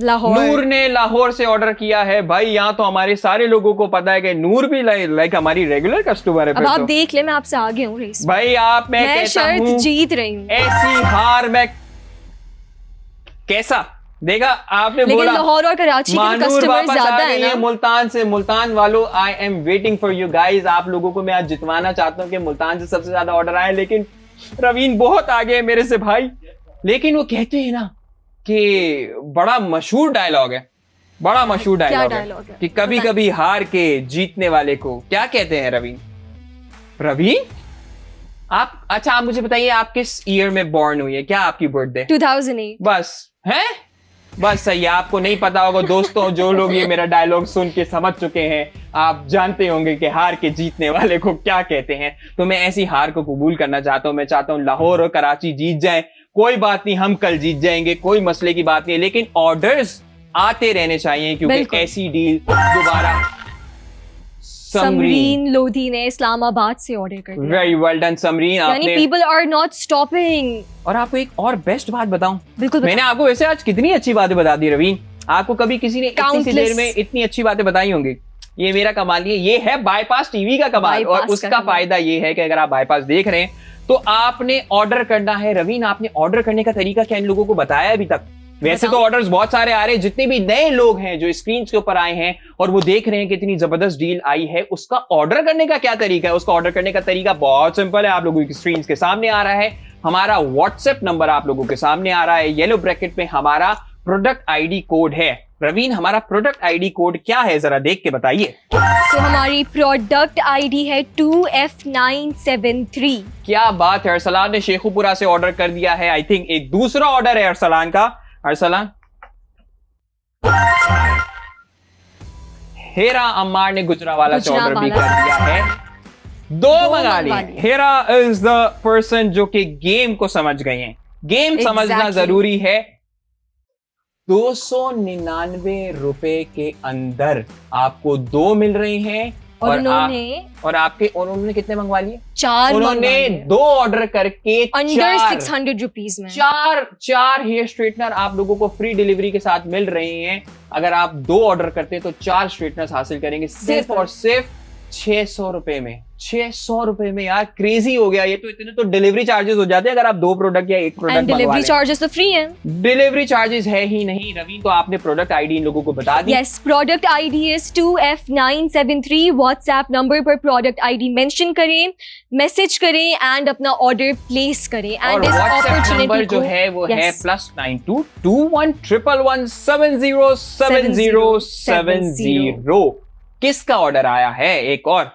लाहौर। नूर ने लाहौर से ऑर्डर किया है। भाई यहाँ तो हमारे सारे लोगों को पता है कि नूर भी लाइक हमारी रेगुलर कस्टमर है। अब फिर आप तो। देख ले, मैं आपसे आगे हूँ रेस। भाई आप, मैं कहता शर्त हूँ जीत रही हूँ। ऐसी हार मैं कैसा देखा आपने लेकिन बोला। लाहौर और कराची के मानूर कस्टमर वापस आ ज्यादा गई है है ना। मुल्तान से। मुल्तान वालों, I am waiting for you guys. आप लोगों को मैं आज जितवाना चाहता हूँ कि मुल्तान से सबसे ज्यादा ऑर्डर आए, लेकिन रवीन बहुत आगे है मेरे से भाई। लेकिन वो कहते हैं ना कि बड़ा मशहूर डायलॉग है, बड़ा मशहूर डायलॉग है कि कभी कभी हार के जीतने वाले को क्या कहते हैं रवीन? रवीन आप, अच्छा आप मुझे बताइए, आप किस ईयर में बॉर्न हुई है? क्या आपकी बर्थडे? 2008। बस है, बस सही है। आपको नहीं पता होगा दोस्तों, जो लोग ये मेरा डायलॉग सुन के समझ चुके हैं, आप जानते होंगे कि हार के जीतने वाले को क्या कहते हैं। तो मैं ऐसी हार को कबूल करना चाहता हूं। मैं चाहता हूं लाहौर और कराची जीत जाए। कोई बात नहीं, हम कल जीत जाएंगे, कोई मसले की बात नहीं है, लेकिन ऑर्डर्स आते रहने चाहिए क्योंकि ऐसी डील दोबारा। समरीन लोधी ने इस्लामाबाद से ऑर्डर कर दिया। वेरी वेल डन समरीन, यानी आपने। People are not stopping. और आपको एक और बेस्ट बात बताऊं, बिल्कुल मैंने आपको वैसे आज कितनी अच्छी बातें बता दी रवीन। आपको कभी किसी ने इतनी सी देर में इतनी अच्छी बातें बताई होंगी? ये मेरा कमाल नहीं है, ये है बाईपास टीवी का कमाल। और उसका फायदा ये है कि अगर आप बाईपास देख रहे हैं तो आपने ऑर्डर करना है। रवीन आपने ऑर्डर करने का तरीका क्या इन लोगों को बताया अभी तक? वैसे तो ऑर्डर्स बहुत सारे आ रहे हैं, जितने भी नए लोग हैं जो स्क्रीन के ऊपर आए हैं और वो देख रहे हैं कि इतनी जबरदस्त डील आई है, उसका ऑर्डर करने का क्या तरीका है? उसका ऑर्डर करने का तरीका बहुत सिंपल है, आप लोगों की स्क्रीन के सामने आ रहा है। हमारा व्हाट्सएप नंबर आप लोगों के सामने आ रहा है, येलो ब्रैकेट में हमारा प्रोडक्ट आईडी कोड है। रवीन हमारा प्रोडक्ट आईडी कोड क्या है, जरा देख के बताइए। तो हमारी प्रोडक्ट आईडी है 2F973। क्या बात है, अरसलान ने शेखुपुरा से ऑर्डर कर दिया है। आई थिंक एक दूसरा ऑर्डर है अरसलान का। अरसलान, हेरा अम्मार ने गुजरावाला से ऑर्डर भी कर दिया है। 2 मंगा लिए। हेरा इज द पर्सन जो कि गेम को समझ गए हैं। गेम समझना जरूरी है। 299 रुपए के अंदर आपको 2 मिल रहे हैं। और उन्होंने कितने मंगवा लिए? 4। उन्होंने 2 ऑर्डर करके अंडर 600 रुपीज में 4 हेयर स्ट्रेटनर आप लोगों को फ्री डिलीवरी के साथ मिल रहे हैं। अगर आप 2 ऑर्डर करते हैं तो 4 स्ट्रेटनर्स हासिल करेंगे सिर्फ और सिर्फ 600 रुपए में। 600 रुपए में यार, क्रेजी हो गया ये तो। इतने तो डिलीवरी चार्जेस हो जाते हैं अगर आप 2 प्रोडक्ट या 1 प्रोडक्ट मंगवा डिलीवरी लें। चार्जेस तो फ्री है। डिलीवरी चार्जेस है ही नहीं। रवीन तो आपने प्रोडक्ट आईडी इन लोगों को बता दी। Yes, product ID is 2F973। WhatsApp number पर प्रोडक्ट आईडी मेंशन करें, मैसेज करें एंड अपना ऑर्डर प्लेस करें। एंड इस व्हाट्सएप नंबर जो है वो है +92 21 111 70 70 70। किसका ऑर्डर आया है? एक और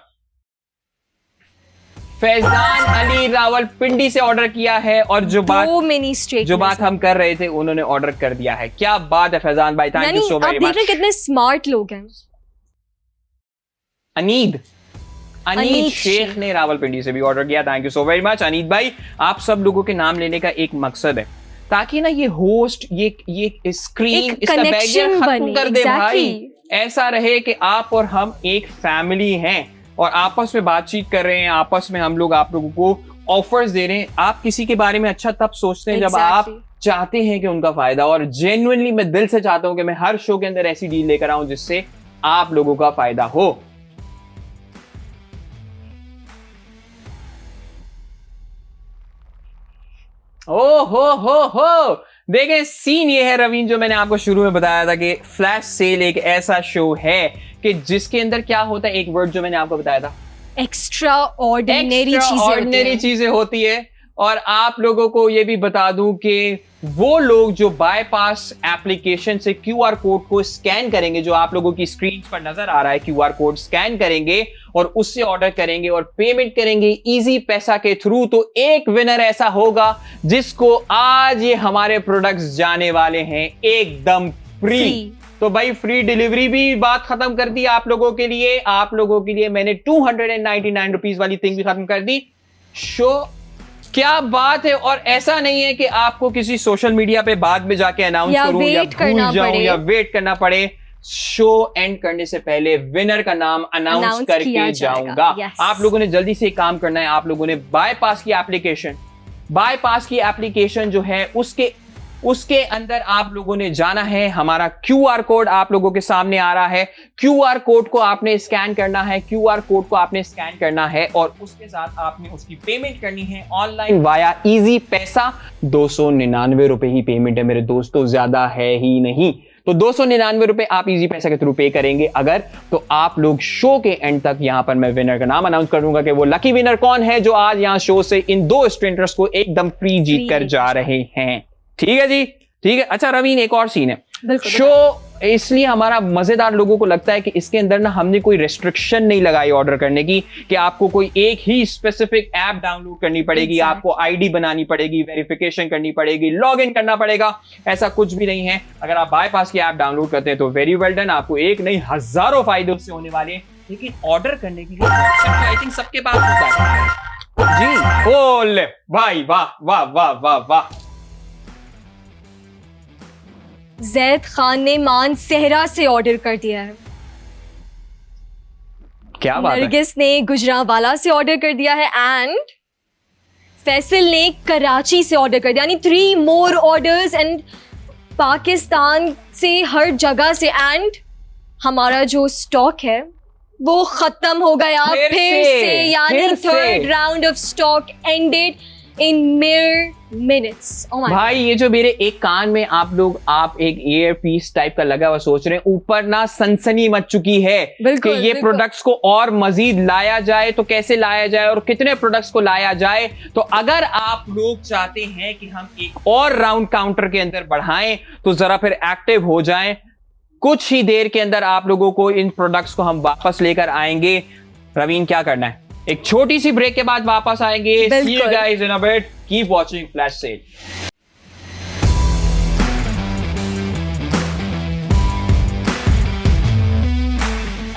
फैजान अली रावलपिंडी से ऑर्डर किया है, और जो बात हम कर रहे थे उन्होंने ऑर्डर कर दिया है। क्या बात है फैजान भाई, thank you so very much. आप देख रहे कितने स्मार्ट लोग हैं। अनीद शेख ने रावलपिंडी से भी ऑर्डर किया, thank you so very much Aneed भाई। आप सब लोगों के नाम लेने का एक मकसद है ताकि ना ये होस्ट ये स्क्रीन इसका बैरियर खत्म कर दे भाई। ऐसा रहे कि आप और हम एक फैमिली हैं और आपस में बातचीत कर रहे हैं, आपस में हम लोग आप लोगों को ऑफर्स दे रहे हैं। आप किसी के बारे में अच्छा तब सोचते हैं जब आप चाहते हैं कि उनका फायदा, और जेन्युइनली मैं दिल से चाहता हूं कि मैं हर शो के अंदर ऐसी डील लेकर आऊं जिससे आप लोगों का फायदा हो। ओ हो देखें, सीन ये है रवीन, जो मैंने आपको शुरू में बताया था कि फ्लैश सेल एक ऐसा शो है कि जिसके अंदर क्या होता है, एक वर्ड जो मैंने आपको बताया था, एक्स्ट्रा ऑर्डिनरी चीजें होती है। और आप लोगों को ये भी बता दूं कि वो लोग जो बायपास एप्लीकेशन से क्यूआर कोड को स्कैन करेंगे, जो आप लोगों की स्क्रीन पर नजर आ रहा है, क्यूआर कोड स्कैन करेंगे और उससे ऑर्डर करेंगे और पेमेंट करेंगे इजी पैसा के थ्रू, तो एक विनर ऐसा होगा जिसको आज ये हमारे प्रोडक्ट्स जाने वाले हैं एकदम फ्री। तो भाई फ्री डिलीवरी भी बात खत्म कर दी आप लोगों के लिए। आप लोगों के लिए मैंने 299 रुपीज वाली थिंग भी खत्म कर दी। शो क्या बात है। और ऐसा नहीं है कि आपको किसी सोशल मीडिया पे बाद में जाके अनाउंस करूं या भूल जाऊं या वेट करना पड़े। शो एंड करने से पहले विनर का नाम अनाउंस करके जाऊंगा। आप लोगों ने जल्दी से काम करना है। आप लोगों ने बायपास की एप्लीकेशन जो है उसके अंदर आप लोगों ने जाना है। हमारा क्यूआर कोड आप लोगों के सामने आ रहा है। क्यूआर कोड को आपने स्कैन करना है और उसके साथ आपने उसकी पेमेंट करनी है ऑनलाइन वाया इजी पैसा। 299 रुपए ही पेमेंट है मेरे दोस्तों, ज्यादा है ही नहीं। तो 299 रुपए आप इजी पैसा के थ्रू पे करेंगे अगर, तो आप लोग शो के एंड तक यहां पर मैं विनर का नाम अनाउंस कर दूंगा कि वो लकी विनर कौन है जो आज यहां शो से इन 2 स्ट्रेंजर्स को एकदम फ्री जीत कर जा रहे हैं। ठीक है जी, ठीक है। अच्छा रवीन, एक और सीन है शो, इसलिए हमारा मजेदार लोगों को लगता है कि इसके अंदर ना हमने कोई रेस्ट्रिक्शन नहीं लगाई ऑर्डर करने की कि आपको कोई एक ही स्पेसिफिक ऐप डाउनलोड करनी पड़ेगी, आपको आईडी बनानी पड़ेगी, वेरिफिकेशन करनी पड़ेगी, लॉग इन करना पड़ेगा। ऐसा कुछ भी नहीं है। अगर आप बायपास की ऐप डाउनलोड करते हैं तो वेरी वेल डन, आपको एक नहीं हजारों फायदे उससे होने वाले हैं। लेकिन ऑर्डर करने के लिए आई थिंक सबके पास होता है जी। बोल भाई, वाह वाह वाह वाह वाह। जैद खान ने मानसेहरा से ऑर्डर कर दिया है। क्या बात है। नरगिस ने गुजरांवाला से ऑर्डर कर दिया है एंड फैसल ने कराची से ऑर्डर कर दिया, यानी 3 मोर ऑर्डर्स एंड पाकिस्तान से हर जगह से। एंड हमारा जो स्टॉक है वो खत्म हो गया फिर से, यानी 3rd round of stock ended in mere minutes। भाई ये जो मेरे एक कान में आप एक ईयर पीस टाइप का लगा हुआ सोच रहे हैं, ऊपर ना सनसनी मच चुकी है कि ये प्रोडक्ट्स को और मजीद लाया जाए तो कैसे लाया जाए और कितने प्रोडक्ट्स को लाया जाए। तो अगर आप लोग चाहते हैं कि हम एक और राउंड काउंटर के अंदर बढ़ाएं तो जरा फिर एक्टिव हो जाएं। कुछ ही देर के अंदर आप लोगों को इन प्रोडक्ट्स को हम वापस लेकर आएंगे। रवीन क्या करना है, एक छोटी सी ब्रेक के बाद वापस आएंगे। See you guys in a bit. Keep watching Flash Sale.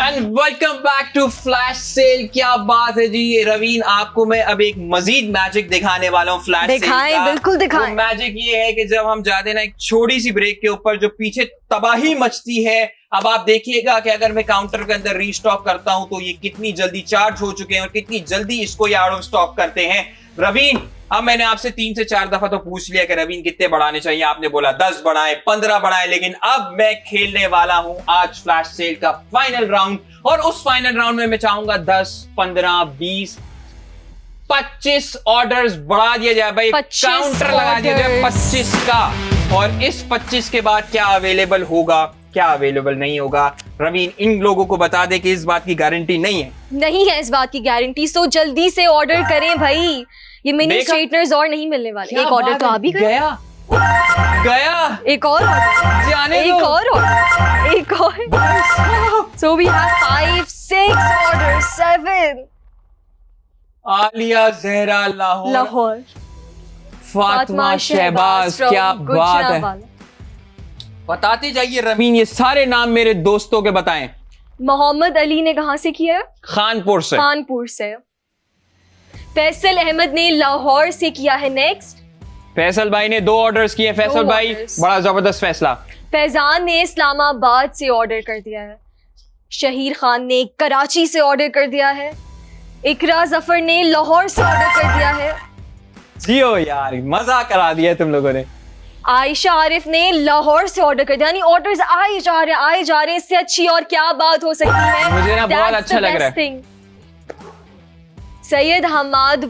And welcome back to Flash Sale. क्या बात है जी। ये रवीन, आपको मैं अब एक मजीद मैजिक दिखाने वाला हूँ फ्लैश सेल का। बिल्कुल दिखाएं। मैजिक ये है कि जब हम जाते हैं ना एक छोटी सी ब्रेक के ऊपर, जो पीछे तबाही मचती है। अब आप देखिएगा कि अगर मैं काउंटर के अंदर रीस्टॉक करता हूं तो ये कितनी जल्दी चार्ज हो चुके हैं और कितनी जल्दी इसको ये आउट ऑफ स्टॉक करते हैं। रवीन, अब मैंने आपसे 3 से 4 दफा तो पूछ लिया कि रवीन कितने बढ़ाने चाहिए, आपने बोला 10 बढ़ाए, 15 बढ़ाए, लेकिन अब मैं खेलने वाला हूं आज फ्लैश सेल का फाइनल राउंड। और उस फाइनल राउंड में मैं चाहूंगा 10, 15, 20, 25 ऑर्डर्स बढ़ा दिया जाए भाई, काउंटर लगा दिया जाए 25 का। और इस 25 के बाद क्या अवेलेबल होगा, क्या अवेलेबल नहीं होगा, रवीन इन लोगों को बता दे कि इस बात की गारंटी नहीं है इस बात की गारंटी। सो जल्दी से ऑर्डर करें भाई, ये मिनी स्ट्रेटनर्स और नहीं मिलने वाले। एक ऑर्डर तो आप ही गया एक और जाने एक और So we have 5, 6 orders, 7. Alia, Zahra, Lahore, Lahore. Fatima, Shahbaz, from क्या बात है। Gujranwala. बताते जाइए रवीन, ये सारे नाम मेरे दोस्तों के बताएं। मोहम्मद अली ने कहाँ से किया है? खानपुर से। कानपुर से। फैसल अहमद ने लाहौर से किया है। नेक्स्ट, फैसल भाई ने 2 ऑर्डर्स किए। फैसल भाई orders. बड़ा जबरदस्त फैसला। फैजान ने इस्लामाबाद से ऑर्डर कर दिया है। शहीर खान ने कराची से ऑर्डर कर दिया है। इकरा जफर ने लाहौर से ऑर्डर कर दिया है। जियो यार, मजा करा दिया तुम लोगों ने। आयशा आरिफ ने लाहौर से ऑर्डर कर दिया। यानी ऑर्डर्स आए जा रहे हैं। इससे अच्छी और क्या बात हो सकती है? मुझे ना बहुत अच्छा लग रहा है। सैयद हमाद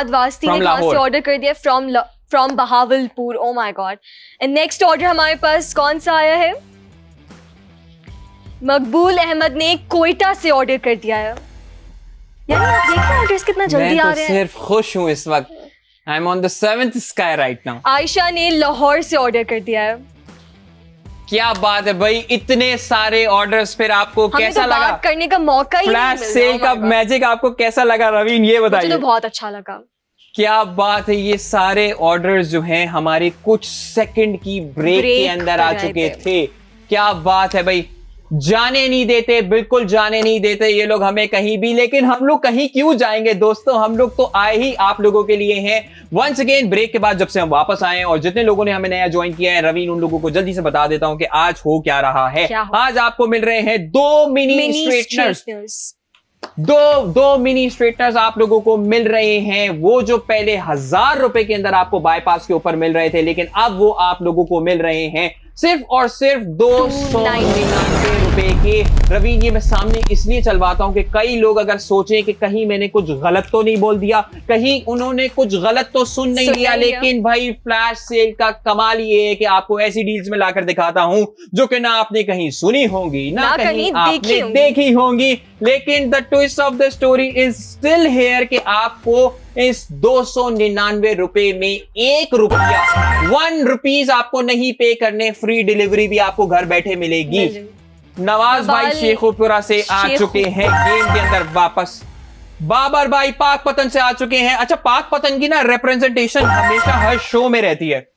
वास्ती ने कहाँ से ऑर्डर कर दिया? From Bahawalpur. Oh my God. And next order हमारे पास कौन सा आया है? मकबूल अहमद ने कोयटा से ऑर्डर कर दिया है। यानी आप देखिए ऑर्डर्स कितना जल्दी आ मैं रहे तो हैं। सिर्फ खुश हूँ इस वक्त। I am on the 7th sky right now. Ayesha ने लाहौर से ऑर्डर कर दिया है। क्या बात है भाई, इतने सारे ऑर्डर्स। फिर आपको हमें कैसा तो लगा? बात करने का मौका ही नहीं फ्लैश मिल सेल रहा। का Oh my God. मैजिक आपको कैसा लगा रवीन, ये मुझे बताइए। तो बहुत अच्छा लगा। क्या बात है, ये सारे ऑर्डर्स जो हैं हमारे कुछ सेकंड की ब्रेक के ब्रेक अंदर कर आ रहे चुके थे। थे। क्या बात है भाई, जाने नहीं देते, बिल्कुल जाने नहीं देते ये लोग हमें कहीं भी। लेकिन हम लोग कहीं क्यों जाएंगे दोस्तों, हम लोग तो आए ही आप लोगों के लिए हैं। वंस अगेन ब्रेक के बाद जब से हम वापस आए हैं, और जितने लोगों ने हमें नया ज्वाइन किया है, रवीन उन लोगों को जल्दी से बता देता हूं कि आज हो क्या रहा है। आज आपको मिल रहे हैं 2 मिनी स्ट्रेटनर्स। दो मिनी स्ट्रेटनर्स आप लोगों को मिल रहे हैं। वो जो पहले 1000 रुपए के अंदर आपको बाईपास के ऊपर मिल रहे थे, लेकिन अब वो आप लोगों को मिल रहे हैं सिर्फ और सिर्फ 299 रुपए के। रवीन, ये मैं सामने इसलिए चलवाता हूं कि कई लोग अगर सोचें कि कहीं मैंने कुछ गलत तो नहीं बोल दिया, कहीं उन्होंने कुछ गलत तो सुन नहीं लिया। लेकिन भाई फ्लैश सेल का कमाल ये है कि आपको ऐसी डील्स में लाकर दिखाता हूं जो कि ना आपने कहीं सुनी होंगी, ना कहीं आपने देखी होंगी। लेकिन the twist of the story is still here कि आपको इस 299 रुपए में 1 रुपया 1 रुपीज आपको नहीं पे करने, फ्री डिलीवरी भी आपको घर बैठे मिलेगी। नवाज भाई शेखुपुरा से आ चुके हैं गेम के अंदर वापस। बाबर भाई पाकपतन से आ चुके हैं। अच्छा, पाकपतन की ना रिप्रेजेंटेशन हमेशा हर शो में रहती है।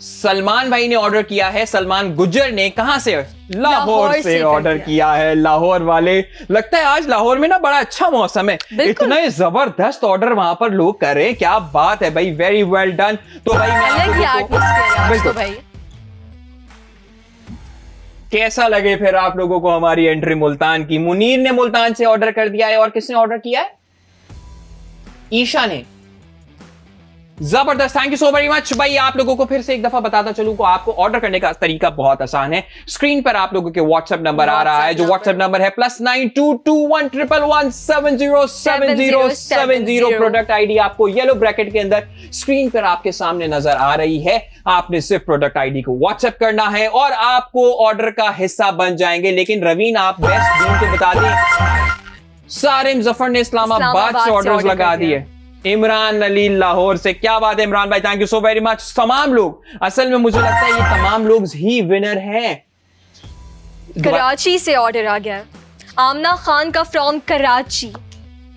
सलमान भाई ने ऑर्डर किया है। सलमान गुज्जर ने कहां से? लाहौर से ऑर्डर किया है। लाहौर वाले, लगता है आज लाहौर में ना बड़ा अच्छा मौसम है। इतना जबरदस्त ऑर्डर वहां पर लोग कर रहे हैं, क्या बात है भाई, वेरी वेल डन। तो भाई भाई कैसा लगे फिर आप लोगों को हमारी एंट्री मुल्तान की? मुनीर ने मुल्तान से ऑर्डर कर दिया है। और किसने ऑर्डर किया है? ईशा ने। जबरदस्त, thank you so very much भाई। आप लोगों को फिर से एक दफा बताता चलूं को आपको ऑर्डर करने का तरीका बहुत आसान है। स्क्रीन पर आप लोगों के व्हाट्सएप नंबर आ रहा है, जो व्हाट्सएप नंबर है +922111707070। प्रोडक्ट आईडी आपको येलो ब्रैकेट के अंदर स्क्रीन पर आपके सामने नजर आ रही है। आपने सिर्फ प्रोडक्ट आईडी को व्हाट्सएप करना है और आपको ऑर्डर का हिस्सा बन जाएंगे। लेकिन रवीन, आप बेस्ट डील तो बता दें। सारिम जफर ने इस्लामाबाद से ऑर्डर्स लगा दिए। इमरान अली लाहौर से, क्या बात है इमरान भाई, thank you so very much. तमाम लोग, असल में मुझे लगता है ये तमाम लोग ही विनर हैं। कराची से ऑर्डर आ गया। आमना खान का फ्रॉम कराची।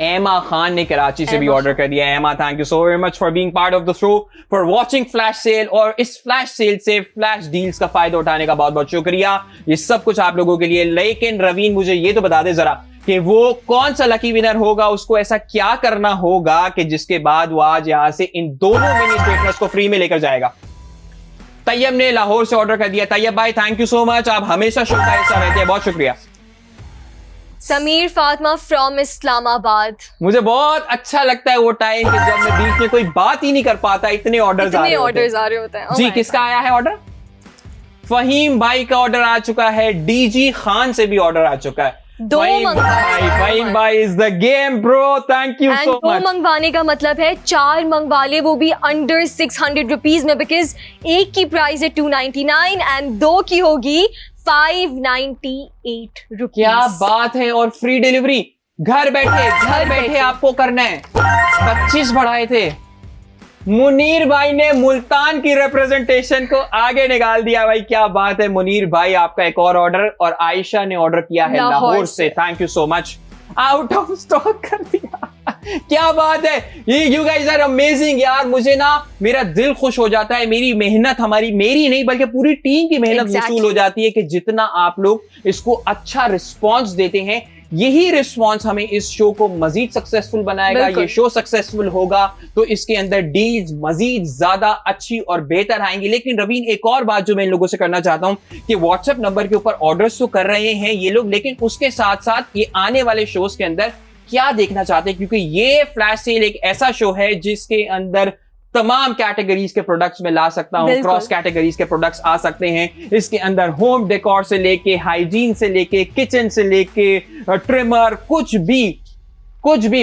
एमा खान ने कराची से भी ऑर्डर कर दिया। एमा, thank you so very much for being part of the show, for watching flash sale. और इस फ्लैश सेल से, फ्लैश डील्स का फायदा उठाने का बहुत बहुत शुक्रिया। ये सब कुछ आप लोगों के लिए। लेकिन रवीन, मुझे ये तो बता दे जरा कि वो कौन सा लकी विनर होगा, उसको ऐसा क्या करना होगा कि जिसके बाद वो आज यहां से इन दोनों मिनी स्ट्रेटनर्स को फ्री में लेकर जाएगा। तैयब ने लाहौर से ऑर्डर कर दिया। तैयब भाई, थैंक यू सो मच, आप हमेशा शो का हिस्सा रहते हैं, बहुत शुक्रिया। समीर फातिमा फ्रॉम इस्लामाबाद। मुझे बहुत अच्छा लगता है वो टाइम कि जब मैं बीच में कोई बात ही नहीं कर पाता, इतने ऑर्डर्स आ रहे होते हैं। जी, किसका आया है ऑर्डर? फहीम भाई का ऑर्डर आ चुका है। डीजी खान से भी ऑर्डर आ चुका है। फहीम भाई is the game bro, thank you so much. दो मंगवाने का मतलब है 4 मंगवा ले, वो भी अंडर 600 रुपीज में, बिकॉज एक की प्राइस है 299 एंड 2 की होगी 598 रुपीज। क्या बात है। और फ्री डिलीवरी घर बैठे आपको करना है। 25 बढ़ाए थे, मुनीर भाई ने मुल्तान की रिप्रेजेंटेशन को आगे निकाल दिया भाई, क्या बात है मुनीर भाई, आपका एक और ऑर्डर, और आयशा ने ऑर्डर किया है लाहौर से, thank you so much. Out of stock कर दिया क्या बात है, ये यू गाइस आर अमेजिंग यार, मुझे ना मेरा दिल खुश हो जाता है, मेरी मेहनत, मेरी नहीं बल्कि पूरी टीम की मेहनत वसूल हो जाती है कि जितना आप लोग इसको अच्छा रिस्पांस देते हैं, यही रिस्पांस हमें इस शो को मजीद सक्सेसफुल बनाएगा। ये शो सक्सेसफुल होगा तो इसके अंदर डील्स मजीद ज्यादा अच्छी और बेहतर आएंगी। लेकिन रवीन, एक और बात जो मैं इन लोगों से करना चाहता हूं कि व्हाट्सएप नंबर के ऊपर ऑर्डर्स तो कर रहे हैं ये लोग, लेकिन उसके साथ साथ ये आने वाले शोज के अंदर क्या देखना चाहते हैं, क्योंकि ये फ्लैश सेल एक ऐसा शो है जिसके अंदर तमाम कैटेगरीज के प्रोडक्ट्स में ला सकता हूं, क्रॉस कैटेगरीज के प्रोडक्ट्स आ सकते हैं। इसके अंदर होम डेकोर से लेके हाइजीन से लेके किचन से लेके ट्रिमर, कुछ भी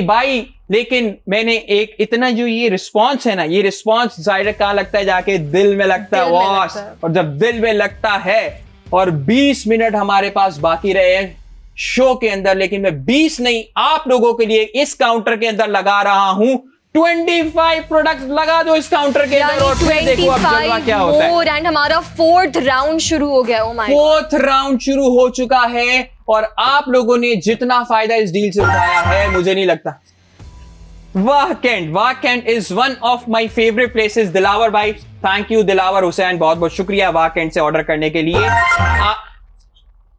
भाई। लेकिन मैंने एक इतना जो ये रिस्पांस है ना, ये रिस्पांस जाहिर कहां लगता है, जाके दिल में लगता है बॉस। और जब दिल में लगता है, और 20 मिनट हमारे पास बाकी रहे हैं शो के अंदर, लेकिन मैं 20 नहीं आप लोगों के लिए इस काउंटर के अंदर लगा रहा हूं 25 प्रोडक्ट्स लगा दो इस काउंटर के अंदर, और फिर देखो अब जलवा क्या होता है। एंड हमारा 4th राउंड शुरू हो गया। Oh my God, 4th round शुरू हो चुका है, और आप लोगों ने जितना फायदा इस डील से उठाया है मुझे नहीं लगता। वाह cantt is one of my favourite places. Dilawar भाई, थैंक यू दिलावर हुसैन, बहुत बहुत शुक्रिया वाह कैंट से ऑर्डर करने के लिए।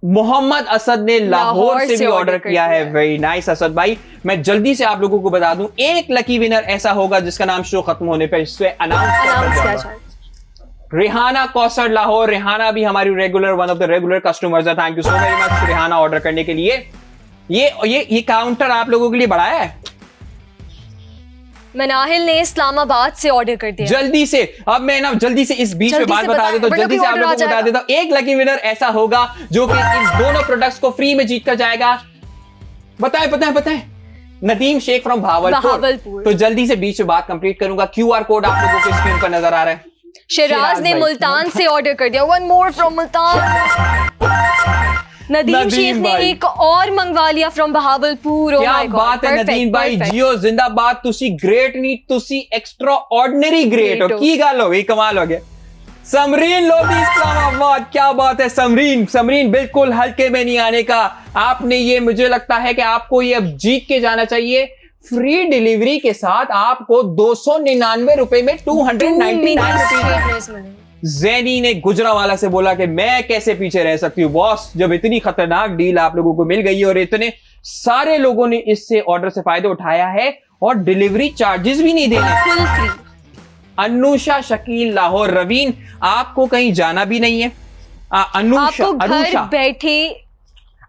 मोहम्मद असद ने लाहौर से भी ऑर्डर किया है, वेरी नाइस असद भाई। मैं जल्दी से आप लोगों को बता दूं, एक लकी विनर ऐसा होगा जिसका नाम शो खत्म होने पर इससे अनाउंस रिहाना कौसर लाहौर। रिहाना भी हमारी regular one of the regular customers है, thank you so very much Rihana order करने के लिए। ये काउंटर आप लोगों के लिए बढ़ाया है, मनाहिल ने इस्लामाबाद से ऑर्डर कर दिया। जल्दी से, अब मैं ना जल्दी से इस बीच में बात बता देता हूं, जल्दी से आप लोगों को बता देता हूं, एक लकी विनर ऐसा होगा जो कि इन दोनों प्रोडक्ट्स को फ्री में जीत कर जाएगा। बताएं नदीम शेख फ्रॉम भावलपुर। तो जल्दी से बीच में बात कंप्लीट करूंगा। QR कोड आप लोगों को स्क्रीन पर नजर आ रहा है। शिराज ने मुल्तान से ऑर्डर कर दिया, one more from Multan. Nadeem Sheikh ने एक और मंगवा लिया फ्रॉम बहावलपुर। क्या बात है नदीम भाई, जियो जिंदाबाद, तुसी ग्रेट नहीं, तुसी एक्स्ट्रा ऑर्डिनरी ग्रेट हो, की गल हो गई, कमाल हो गया। समरीन लोधी इस्लामाबाद, क्या बात है समरीन बिल्कुल हल्के में नहीं आने का। आपने ये, मुझे लगता है कि आपको ये अब जीत के जाना चाहिए। फ्री डिलीवरी के साथ आपको 299 रुपए में 299 जैनी ने गुजरावाला से बोला कि मैं कैसे पीछे रह सकती हूँ बॉस, जब इतनी खतरनाक डील आप लोगों को मिल गई है और इतने सारे लोगों ने इससे ऑर्डर से फायदा उठाया है और डिलीवरी चार्जेस भी नहीं देने। अनुषा शकील लाहौर। रवीन, आपको कहीं जाना भी नहीं है,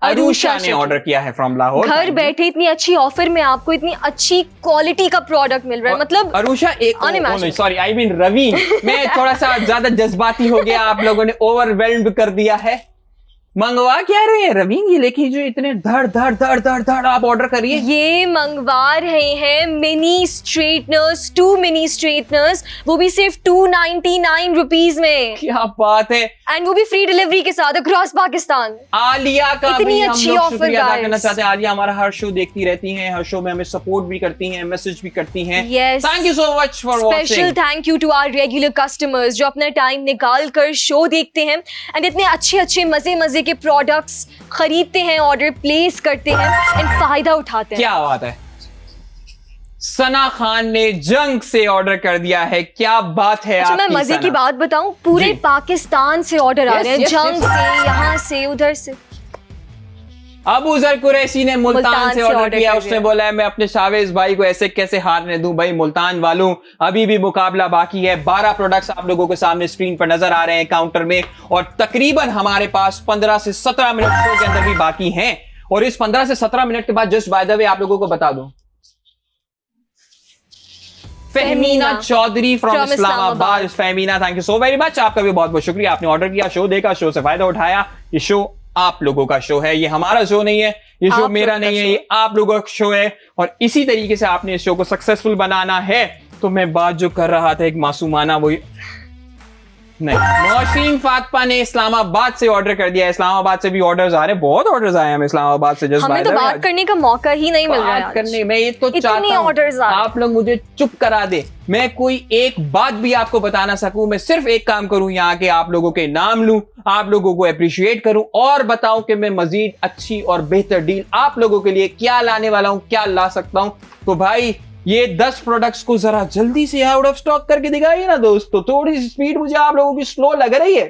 अरुषा ने ऑर्डर किया है फ्रॉम लाहौर। घर बैठे इतनी अच्छी ऑफर में आपको इतनी अच्छी क्वालिटी का प्रोडक्ट मिल रहा है, मतलब अरुषा एक सॉरी आई मीन रवीन, मैं थोड़ा सा ज्यादा जज्बाती हो गया, आप लोगों ने ओवरवेल्म्ड कर दिया है। मंगवा क्या रहे हैं रवीन, ये लेकिन जो इतने धड़ आप ऑर्डर करिए। ये मंगवा रहे हैं मिनी स्ट्रेटनर्स, 2 मिनी स्ट्रेटनर्स, वो भी सिर्फ 299 रुपीज में। क्या बात है, एंड वो भी फ्री डिलीवरी के साथ अक्रॉस पाकिस्तान। आलिया का इतनी भी अच्छी हम लोग ऑफर शुक्रिया अदा करना चाहते हैं। आलिया हमारा हर शो देखती रहती हैं, हर शो में हमें सपोर्ट भी करती हैं, मैसेज भी करती हैं। Thank you so much for watching. Special thank you to our regular customers जो अपना टाइम निकाल कर शो देखते हैं एंड इतने अच्छे मजे के प्रोडक्ट्स खरीदते हैं, ऑर्डर प्लेस करते हैं एंड फायदा उठाते हैं। क्या बात है, सना खान ने जंग से ऑर्डर कर दिया है, क्या बात है। अच्छा, मैं मजे की बात बताऊं, पूरे पाकिस्तान से ऑर्डर आ रहे हैं, जंग से, यहाँ से, उधर से। अबू जर कुरैशी ने मुल्तान से ऑर्डर किया, उसने बोला है मैं अपने शावेज भाई को ऐसे कैसे हारने दूं। भाई मुल्तान वालों, अभी भी मुकाबला बाकी है। 12 प्रोडक्ट्स आप लोगों के सामने स्क्रीन पर नजर आ रहे हैं काउंटर में, और तकरीबन हमारे पास 15 से 17 मिनट शो के अंदर भी बाकी हैं। और इस 15 से 17 मिनट के बाद जस्ट बाय द वे आप लोगों को बता दूं, Fahmina Chaudhry from Islamabad. Fahmina, thank you so very much, आपका भी बहुत बहुत शुक्रिया। आपने ऑर्डर किया, शो देखा, शो से फायदा उठाया। ये शो आप लोगों का शो है, ये हमारा शो नहीं है, ये शो मेरा नहीं है, ये आप लोगों का शो है। और इसी तरीके से आपने इस शो को सक्सेसफुल बनाना है। तो मैं बात जो कर रहा था एक मासूमाना, वो नहीं, मोहसिन फातिमा ने इस्लामाबाद से ऑर्डर कर दिया है। इस्लामाबाद से भी ऑर्डर्स आ रहे हैं, बहुत ऑर्डर्स आए हैं हमें इस्लामाबाद से। हमें तो बात करने का मौका ही नहीं मिल रहा है करने मैं ये तो इतने चाहता orders हूं आ रहे हैं। आप लोग मुझे चुप करा दे, मैं कोई एक बात भी आपको बता ना सकूं। मैं सिर्फ एक काम करूं, यहाँ के आप लोगों के नाम लूं, आप लोगों को अप्रिशिएट करूं और बताऊं कि मैं मजीद अच्छी और बेहतर डील आप लोगों के लिए क्या लाने वाला हूं, क्या ला सकता हूं। तो भाई ये 10 प्रोडक्ट्स को जरा जल्दी से आउट ऑफ स्टॉक करके दिखाइए ना दोस्तों। थोड़ी सी स्पीड मुझे आप लोगों की स्लो लग रही है।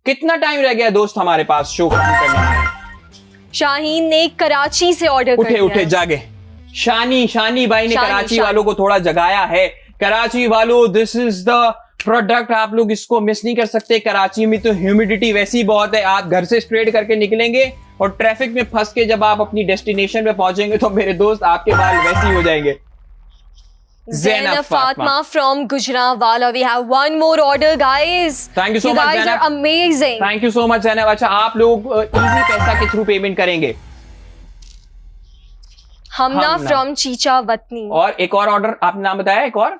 कितना टाइम रह गया दोस्त हमारे पास शो खत्म करने में? शाहीन ने कराची से ऑर्डर कर दिया उठे है। जागे। शानी भाई ने शानी, कराची शानी। वालों को थोड़ा जगाया है। कराची वालों, दिस इज द प्रोडक्ट, आप लोग इसको मिस नहीं कर सकते। कराची में तो ह्यूमिडिटी वैसी बहुत है, आप घर से स्ट्रेट करके निकलेंगे और ट्रैफिक में फंस के जब आप अपनी डेस्टिनेशन पे पहुंचेंगे तो मेरे दोस्त आपके बाल वैसे ही हो जाएंगे। Zainab Fatma from Gujranwala. We have one more order, guys. Thank you so much, You guys Zainab. are amazing. Thank you so much Zainab. अच्छा, आप लोग इजी पैसा के थ्रू पेमेंट करेंगे? हमना हमना। from Chicha Watni. और एक और ऑर्डर आपने नाम बताया, एक और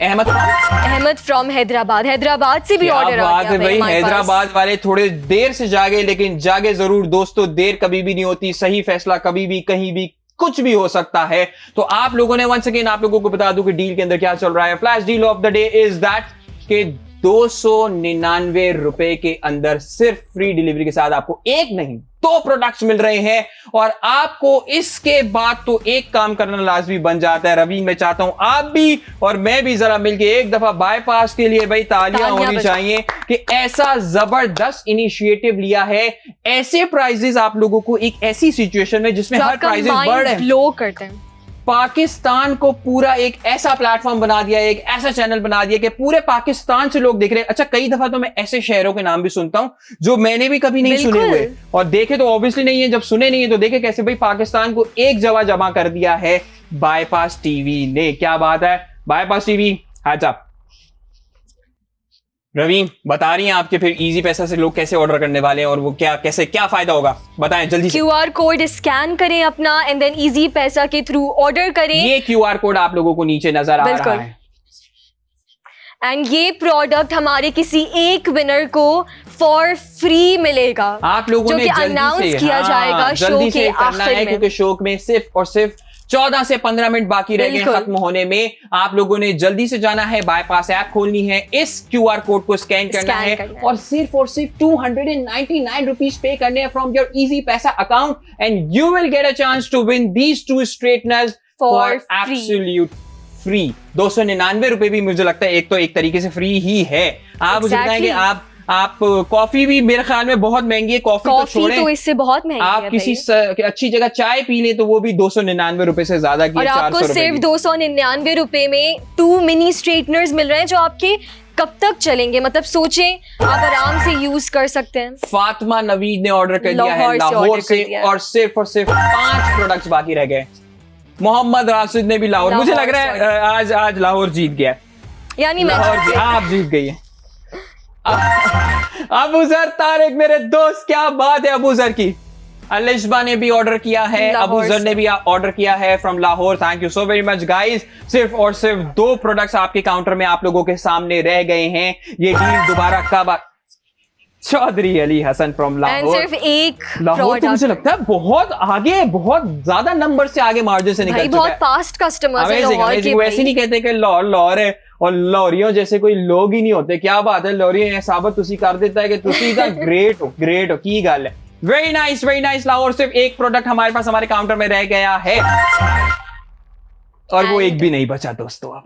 अहमद खान। अहमद फ्रॉम हैदराबाद। हैदराबाद से भी क्या ऑर्डर आ बात गया है भाई, हमारे पास। हैदराबाद वाले थोड़े देर से जागे, लेकिन जागे जरूर दोस्तों। देर कभी भी नहीं होती, सही फैसला कभी भी कहीं भी कुछ भी हो सकता है। तो आप लोगों ने वंस अगेन आप लोगों को बता दूं कि डील के अंदर क्या चल रहा है। Flash deal of the day is that कि 299 रुपए के अंदर सिर्फ फ्री डिलीवरी के साथ आपको एक नहीं 2 प्रोडक्ट्स मिल रहे हैं। और आपको इसके बाद तो एक काम करना लाजमी बन जाता है। रवीन, मैं चाहता हूं आप भी और मैं भी जरा मिलके एक दफा बाईपास के लिए भाई तालियां होनी चाहिए कि ऐसा जबरदस्त इनिशिएटिव लिया है। ऐसे प्राइजेस आप लोगों को एक ऐसी सिचुएशन में जिसमें हर प्राइजेस बढ़ रहे हैं, लो करते हैं। पाकिस्तान को पूरा एक ऐसा प्लेटफॉर्म बना दिया, एक ऐसा चैनल बना दिया कि पूरे पाकिस्तान से लोग देख रहे हैं। अच्छा, कई दफा तो मैं ऐसे शहरों के नाम भी सुनता हूं जो मैंने भी कभी नहीं सुने हुए, और देखे तो ऑब्वियसली नहीं है। जब सुने नहीं है तो देखे कैसे। भाई पाकिस्तान को एक जगह जमा कर दिया है बाईपास टीवी ने। क्या बात है, bypass TV hats up. Raveen, बता रही हैं आपके फिर इजी पैसा से लोग कैसे ऑर्डर करने वाले हैं और वो क्या कैसे क्या फायदा होगा, बताएं जल्दी से। QR कोड स्कैन करें अपना एंड देन इजी पैसा के थ्रू ऑर्डर करें। ये QR कोड आप लोगों को नीचे नजर आ रहा है। एंड ये प्रोडक्ट हमारे किसी एक विनर को फॉर फ्री मिलेगा, आप लोगों जो ने कि जल्दी अनाउंस से किया जाएगा शो जल्दी के से करना आखिर है, में। क्योंकि शो में सिर्फ और सिर्फ 14 से 15 मिनट बाकी रह गए बिल्कुल। खत्म होने में। आप लोगों ने जल्दी से जाना है, बाईपास ऐप खोलनी है, इस QR कोड को स्कैन करना है और सिर्फ 299 रुपीज पे करने हैं from your Easypaisa account and you will get a chance to win these 2 straighteners for absolute free. 299 रुपए भी मुझे लगता है एक तरीके से फ्री ही है। आप मुझे बताएंगे, आप कॉफी भी मेरे ख्याल में बहुत महंगी है। कॉफी तो छोड़ें, तो इससे बहुत महंगी आप है किसी भाई। अच्छी जगह चाय पी ले तो वो भी 299 रुपए से ज्यादा की, और 400 आपको रुपए सिर्फ की। 299 रुपए में 2 मिनी स्ट्रेटनर्स मिल रहे हैं जो आपके कब तक चलेंगे, मतलब सोचें, आप आराम से यूज कर सकते हैं। फातिमा नवीद ने ऑर्डर कर दिया है लाहौर से और सिर्फ 5 प्रोडक्ट्स बाकी रह गए। मोहम्मद राशिद ने भी लाहौर, मुझे लग रहा है आज लाहौर जीत गया, यानी मैं आप जीत गई है। अबूजर तारिक मेरे दोस्त, क्या बात है अबूजर की। अलिशबा ने भी ऑर्डर किया है, अबूजर ने भी ऑर्डर किया है from Lahore. Thank you so very much guys. सिर्फ और सिर्फ 2 प्रोडक्ट्स आपके काउंटर में आप लोगों के सामने रह गए हैं। ये डील दोबारा कब? चौधरी अली हसन फ्रॉम लाहौर। सिर्फ एक लाहौर तो मुझे लगता है बहुत आगे, बहुत ज्यादा नंबर से आगे मार्जिन से निकल चुका है। बहुत फास्ट कस्टमर्स हैं लाहौर के। वैसे नहीं कहते कि लाहौर है और लाहौरियों जैसे कोई लोग ही नहीं होते। क्या बात है, लाहौरी साबित तुसी कर देता है कि तुसी दा ग्रेट हो की गल है। Very nice Lahore. सिर्फ एक प्रोडक्ट हमारे पास हमारे काउंटर में रह गया है और वो एक भी नहीं बचा दोस्तों। अब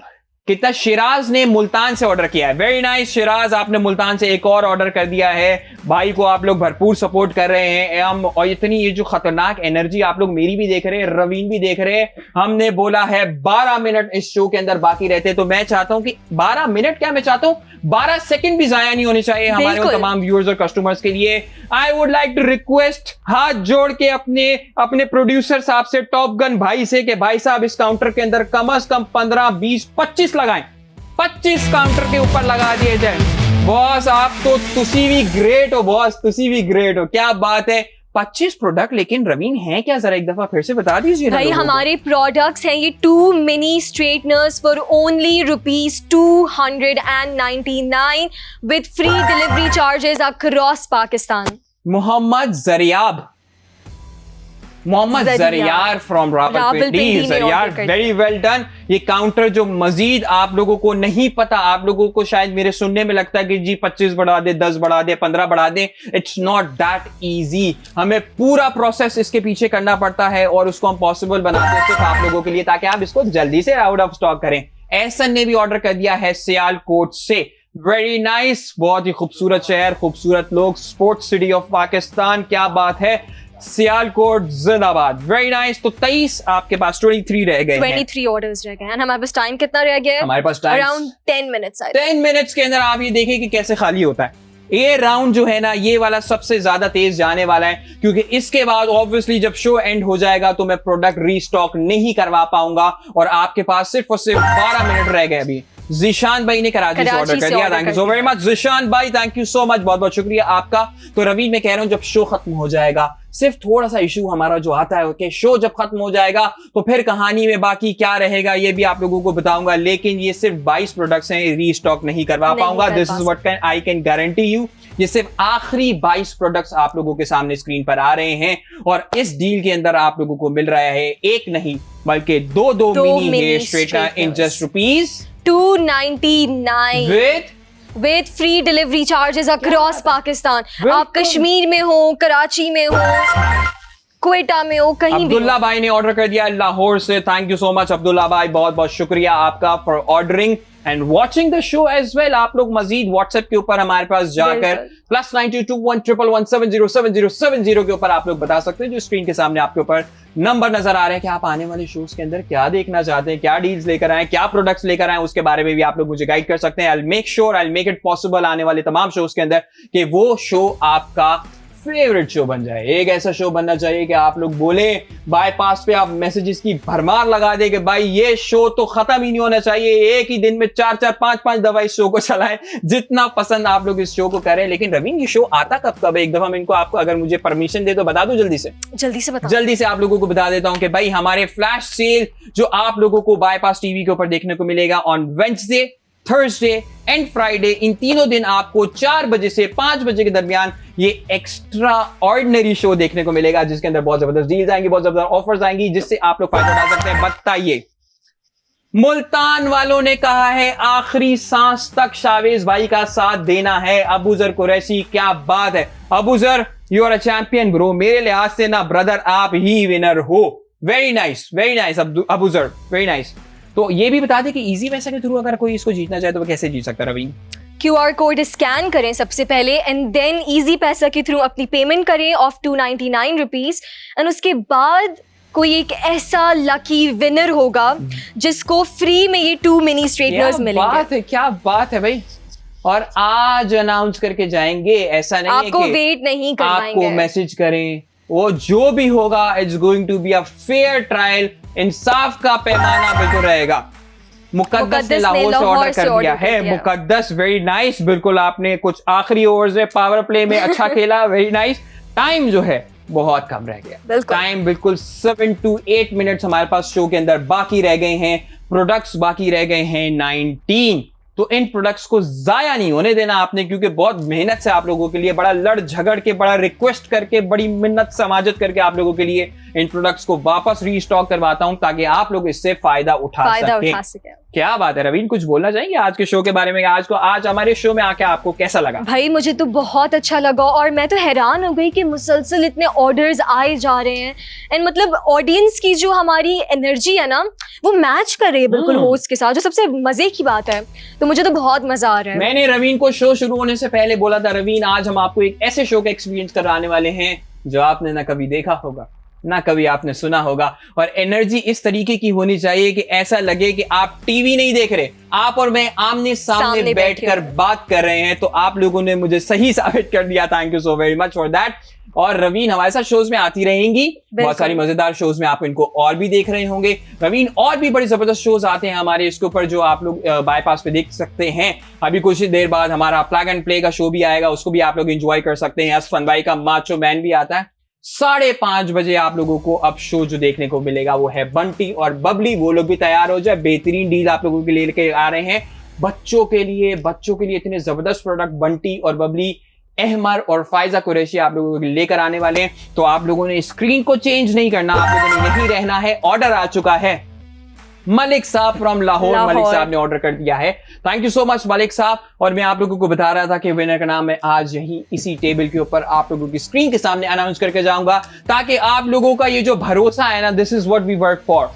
कितना? शिराज ने मुल्तान से ऑर्डर किया है। वेरी नाइस शिराज, आपने मुल्तान से एक और ऑर्डर कर दिया है। भाई को आप लोग भरपूर सपोर्ट कर रहे हैं हम, और इतनी ये जो खतरनाक एनर्जी आप लोग मेरी भी देख रहे हैं, रवीन भी देख रहे हैं। हमने बोला है 12 मिनट इस शो के अंदर बाकी रहते, तो मैं चाहता हूं कि 12 मिनट क्या, मैं चाहता हूं 12 सेकंड भी जाया नहीं होने चाहिए हमारे उन तमाम व्यूअर्स और कस्टमर्स के लिए। I would like to request, हाथ जोड़ के अपने प्रोड्यूसर साहब से, टॉप गन भाई से, कि भाई साहब इस काउंटर के अंदर कम से कम 15, 20, 25 लगाएं। 25 काउंटर के ऊपर लगा दिए जाए। बॉस आप तो तुसी भी ग्रेट हो, बॉस तुसी भी ग्रेट हो। क्या बात है, 25 प्रोडक्ट, लेकिन रवीन है क्या, जरा एक दफा फिर से बता दीजिए ना भाई लोगों को। हमारे प्रोडक्ट्स हैं ये 2 mini straighteners for only ₹299 with free delivery charges across Pakistan. Mohammad Zariyar from Rawalpindi. Zariyar, very well done. ये काउंटर जो मजीद आप लोगों को नहीं पता, आप लोगों को शायद मेरे सुनने में लगता है कि जी 25 बढ़ा दे, 10 बढ़ा दे, 15 बढ़ा दे। It's not that easy. हमें पूरा प्रोसेस इसके पीछे करना पड़ता है और उसको हम पॉसिबल बनाते हैं सिर्फ आप लोगों के लिए, ताकि आप इसको जल्दी से आउट ऑफ स्टॉक करें। एहसन ने भी ऑर्डर कर दिया है सियालकोट से। वेरी नाइस, बहुत ही खूबसूरत शहर, खूबसूरत लोग, स्पोर्ट्स सिटी ऑफ पाकिस्तान, क्या बात है। सियालकोट जिंदाबाद। Very nice. तो 23 आपके पास 23 रह गए हैं। 23 ऑर्डर्स रह गए हैं। हमारे पास टाइम कितना रह गया है? हमारे पास टाइम अराउंड 10 मिनट्स। 10 मिनट्स के अंदर आप ये देखें कि कैसे खाली होता है। ये राउंड जो है ना, ये वाला सबसे ज्यादा तेज जाने वाला है, क्योंकि इसके बाद ऑब्वियसली जब शो एंड हो जाएगा तो मैं प्रोडक्ट रीस्टॉक नहीं करवा पाऊंगा और आपके पास सिर्फ और सिर्फ 12 मिनट रह गए अभी। जिशान भाई ने कराची से ऑर्डर कर दिया। Thank you so very much Zeeshan भाई, थैंक यू सो मच, बहुत बहुत शुक्रिया आपका। तो रवीन, मैं कह रहा हूं जब शो खत्म हो जाएगा, सिर्फ थोड़ा सा इशू हमारा जो आता है कि शो जब खत्म हो जाएगा तो फिर कहानी में बाकी क्या रहेगा ये भी आप लोगों को बताऊंगा, लेकिन ये सिर्फ 22 प्रोडक्ट्स हैं, रीस्टॉक नहीं करवा पाऊंगा। This is what I can guarantee you. ये सिर्फ आखिरी 22 प्रोडक्ट्स आप लोगों के सामने स्क्रीन पर आ रहे हैं और इस डील के अंदर आप लोगों को मिल रहा है एक नहीं बल्कि दो mini hair straightener in just ₹299 with free delivery charges across Pakistan. आप कश्मीर में हो, कराची में हो, क्वेटा में हो, कहीं भी। अब्दुल्ला भाई ने ऑर्डर कर दिया लाहौर से। Thank you so much Abdullah भाई, बहुत बहुत शुक्रिया आपका for ordering and watching the show as well. आप लोग मजीद व्हाट्सएप के ऊपर हमारे पास जाकर +922111707070 के ऊपर आप लोग बता सकते हैं, जो स्क्रीन के सामने आपके ऊपर नंबर नजर आ रहे हैं, कि आप आने वाले शोज के अंदर क्या देखना चाहते हैं, क्या डील्स लेकर आए, क्या प्रोडक्ट्स लेकर आए, उसके बारे में भी आप लोग मुझे गाइड कर सकते हैं। आई मेक इट पॉसिबल आने वाले तमाम शोज के अंदर कि वो शो आपका फेवरेट शो बन जाए। एक ऐसा शो बनना चाहिए कि आप लोग बोले, बाईपास पे आप मैसेजेस की भरमार लगा दे कि भाई ये शो तो खत्म ही नहीं होना चाहिए, एक ही दिन में 4-4 5-5 दफा इस शो को चलाएं, जितना पसंद आप लोग इस शो को करें। लेकिन रवीन, ये शो आता कब है? एक दफा मैं इनको आपको अगर मुझे परमिशन दे तो बता दूं जल्दी से आप लोगों को बता देता हूं कि भाई हमारे फ्लैश सेल जो आप लोगों को बाईपास टीवी के ऊपर देखने को मिलेगा on Wednesday, Thursday and Friday, इन तीनों दिन आपको 4 बजे से 5 बजे के दरमियान ये एक्स्ट्रा ऑर्डिनरी शो देखने को मिलेगा, जिसके अंदर बहुत जबरदस्त डील्स आएंगी, बहुत जबरदस्त ऑफर्स आएंगी, जिससे आप लोग फायदा उठा सकते हैं। बताइए, मुल्तान वालों ने कहा है आखिरी सांस तक शावेज भाई का साथ देना है। अबूजर कुरैशी, क्या बात है Abuzar, you are a champion bro. मेरे लिहाज से ना ब्रदर, आप ही विनर हो। Very nice Abuzar, very nice. तो ये भी बता दें कि इजी पैसा के थ्रू अगर कोई इसको जीतना चाहे तो वो कैसे जीत सकता है रवीन? QR कोड स्कैन करें सबसे पहले एंड देन इजी पैसा के थ्रू अपनी पेमेंट करें ऑफ ₹299 एंड उसके बाद कोई एक ऐसा लकी विनर होगा जिसको फ्री में ये 2 मिनी स्ट्रेटनर्स मिलेंगे। क्या बात है भाई। और आज अनाउंस करके जाएंगे, ऐसा नहीं आपको है कि वेट नहीं करवाएंगे, आपको मैसेज करें, वो जो भी होगा it's going to be a fair trial. इंसाफ का पैमाना बिल्कुल रहेगा। मुकद्दस ने लाहौर से ऑर्डर कर दिया है। मुकद्दस, वेरी नाइस, बिल्कुल आपने कुछ आखिरी ओवर्स में पावर प्ले में अच्छा खेला, वेरी नाइस। टाइम जो है बहुत कम रह गया, टाइम बिल्कुल 7 to 8 मिनट्स हमारे पास शो के अंदर बाकी रह गए हैं। प्रोडक्ट्स बाकी रह गए हैं 19। तो इन प्रोडक्ट्स को जाया नहीं होने देना आपने, क्योंकि बहुत मेहनत से आप लोगों के लिए, बड़ा लड़ झगड़ के, बड़ा रिक्वेस्ट करके, बड़ी मिन्नत समाजत करके आप लोगों के लिए इन प्रोडक्ट्स को वापस रीस्टॉक करवाता हूं, ताकि आप लोग इससे फायदा उठा सकें। क्या बात है रवीन, कुछ बोलना चाहेंगे आज के शो के बारे में? आज हमारे शो में आके आपको कैसा लगा? भाई मुझे तो बहुत अच्छा लगा और मैं तो हैरान हो गई कि मुसलसल इतने ऑर्डर्स आए जा रहे हैं एंड मतलब ऑडियंस की जो हमारी एनर्जी है ना वो मैच कर रही है बिल्कुल होस्ट के साथ, जो सबसे मजे की बात है। तो मुझे तो बहुत मजा आ रहा है। मैंने रवीन को शो शुरू होने से पहले बोला था, रवीन आज हम आपको एक ऐसे शो का एक्सपीरियंस कराने वाले हैं जो आपने ना कभी देखा होगा ना कभी आपने सुना होगा, और एनर्जी इस तरीके की होनी चाहिए कि ऐसा लगे कि आप टीवी नहीं देख रहे, आप और मैं आमने सामने बैठकर बात कर रहे हैं। तो आप लोगों ने मुझे सही साबित कर दिया, thank you so very much for that. और रवीन हमारे साथ शोज में आती रहेंगी, बहुत सारी मजेदार शोज में आप इनको और भी देख रहे होंगे। रवीन और भी बड़े जबरदस्त शोज आते हैं हमारे इसके ऊपर, जो आप लोग बाईपास पे देख सकते हैं। अभी कुछ ही देर बाद हमारा प्लग एंड प्ले का शो भी आएगा, उसको भी आप लोग एंजॉय कर सकते हैं। असफन भाई का माचो मैन भी आता है, 5:30 बजे आप लोगों को अब शो जो देखने को मिलेगा वो है बंटी और बबली। वो लोग भी तैयार हो जाए, बेहतरीन डील आप लोगों के लिए लेके आ रहे हैं बच्चों के लिए इतने जबरदस्त प्रोडक्ट बंटी और बबली, अहमर और फायजा कुरैशी आप लोगों को लेकर आने वाले हैं। तो आप लोगों ने स्क्रीन को चेंज नहीं करना, आप लोगों ने यही रहना है। ऑर्डर आ चुका है मलिक साहब फ्रॉम लाहौर। मलिक साहब ने ऑर्डर कर दिया है, thank you so much Malik साहब। और मैं आप लोगों को बता रहा था कि विनर का नाम मैं आज यही इसी टेबल के ऊपर आप लोगों की स्क्रीन के सामने अनाउंस करके जाऊंगा, ताकि आप लोगों का ये जो भरोसा है ना, this is what we work for.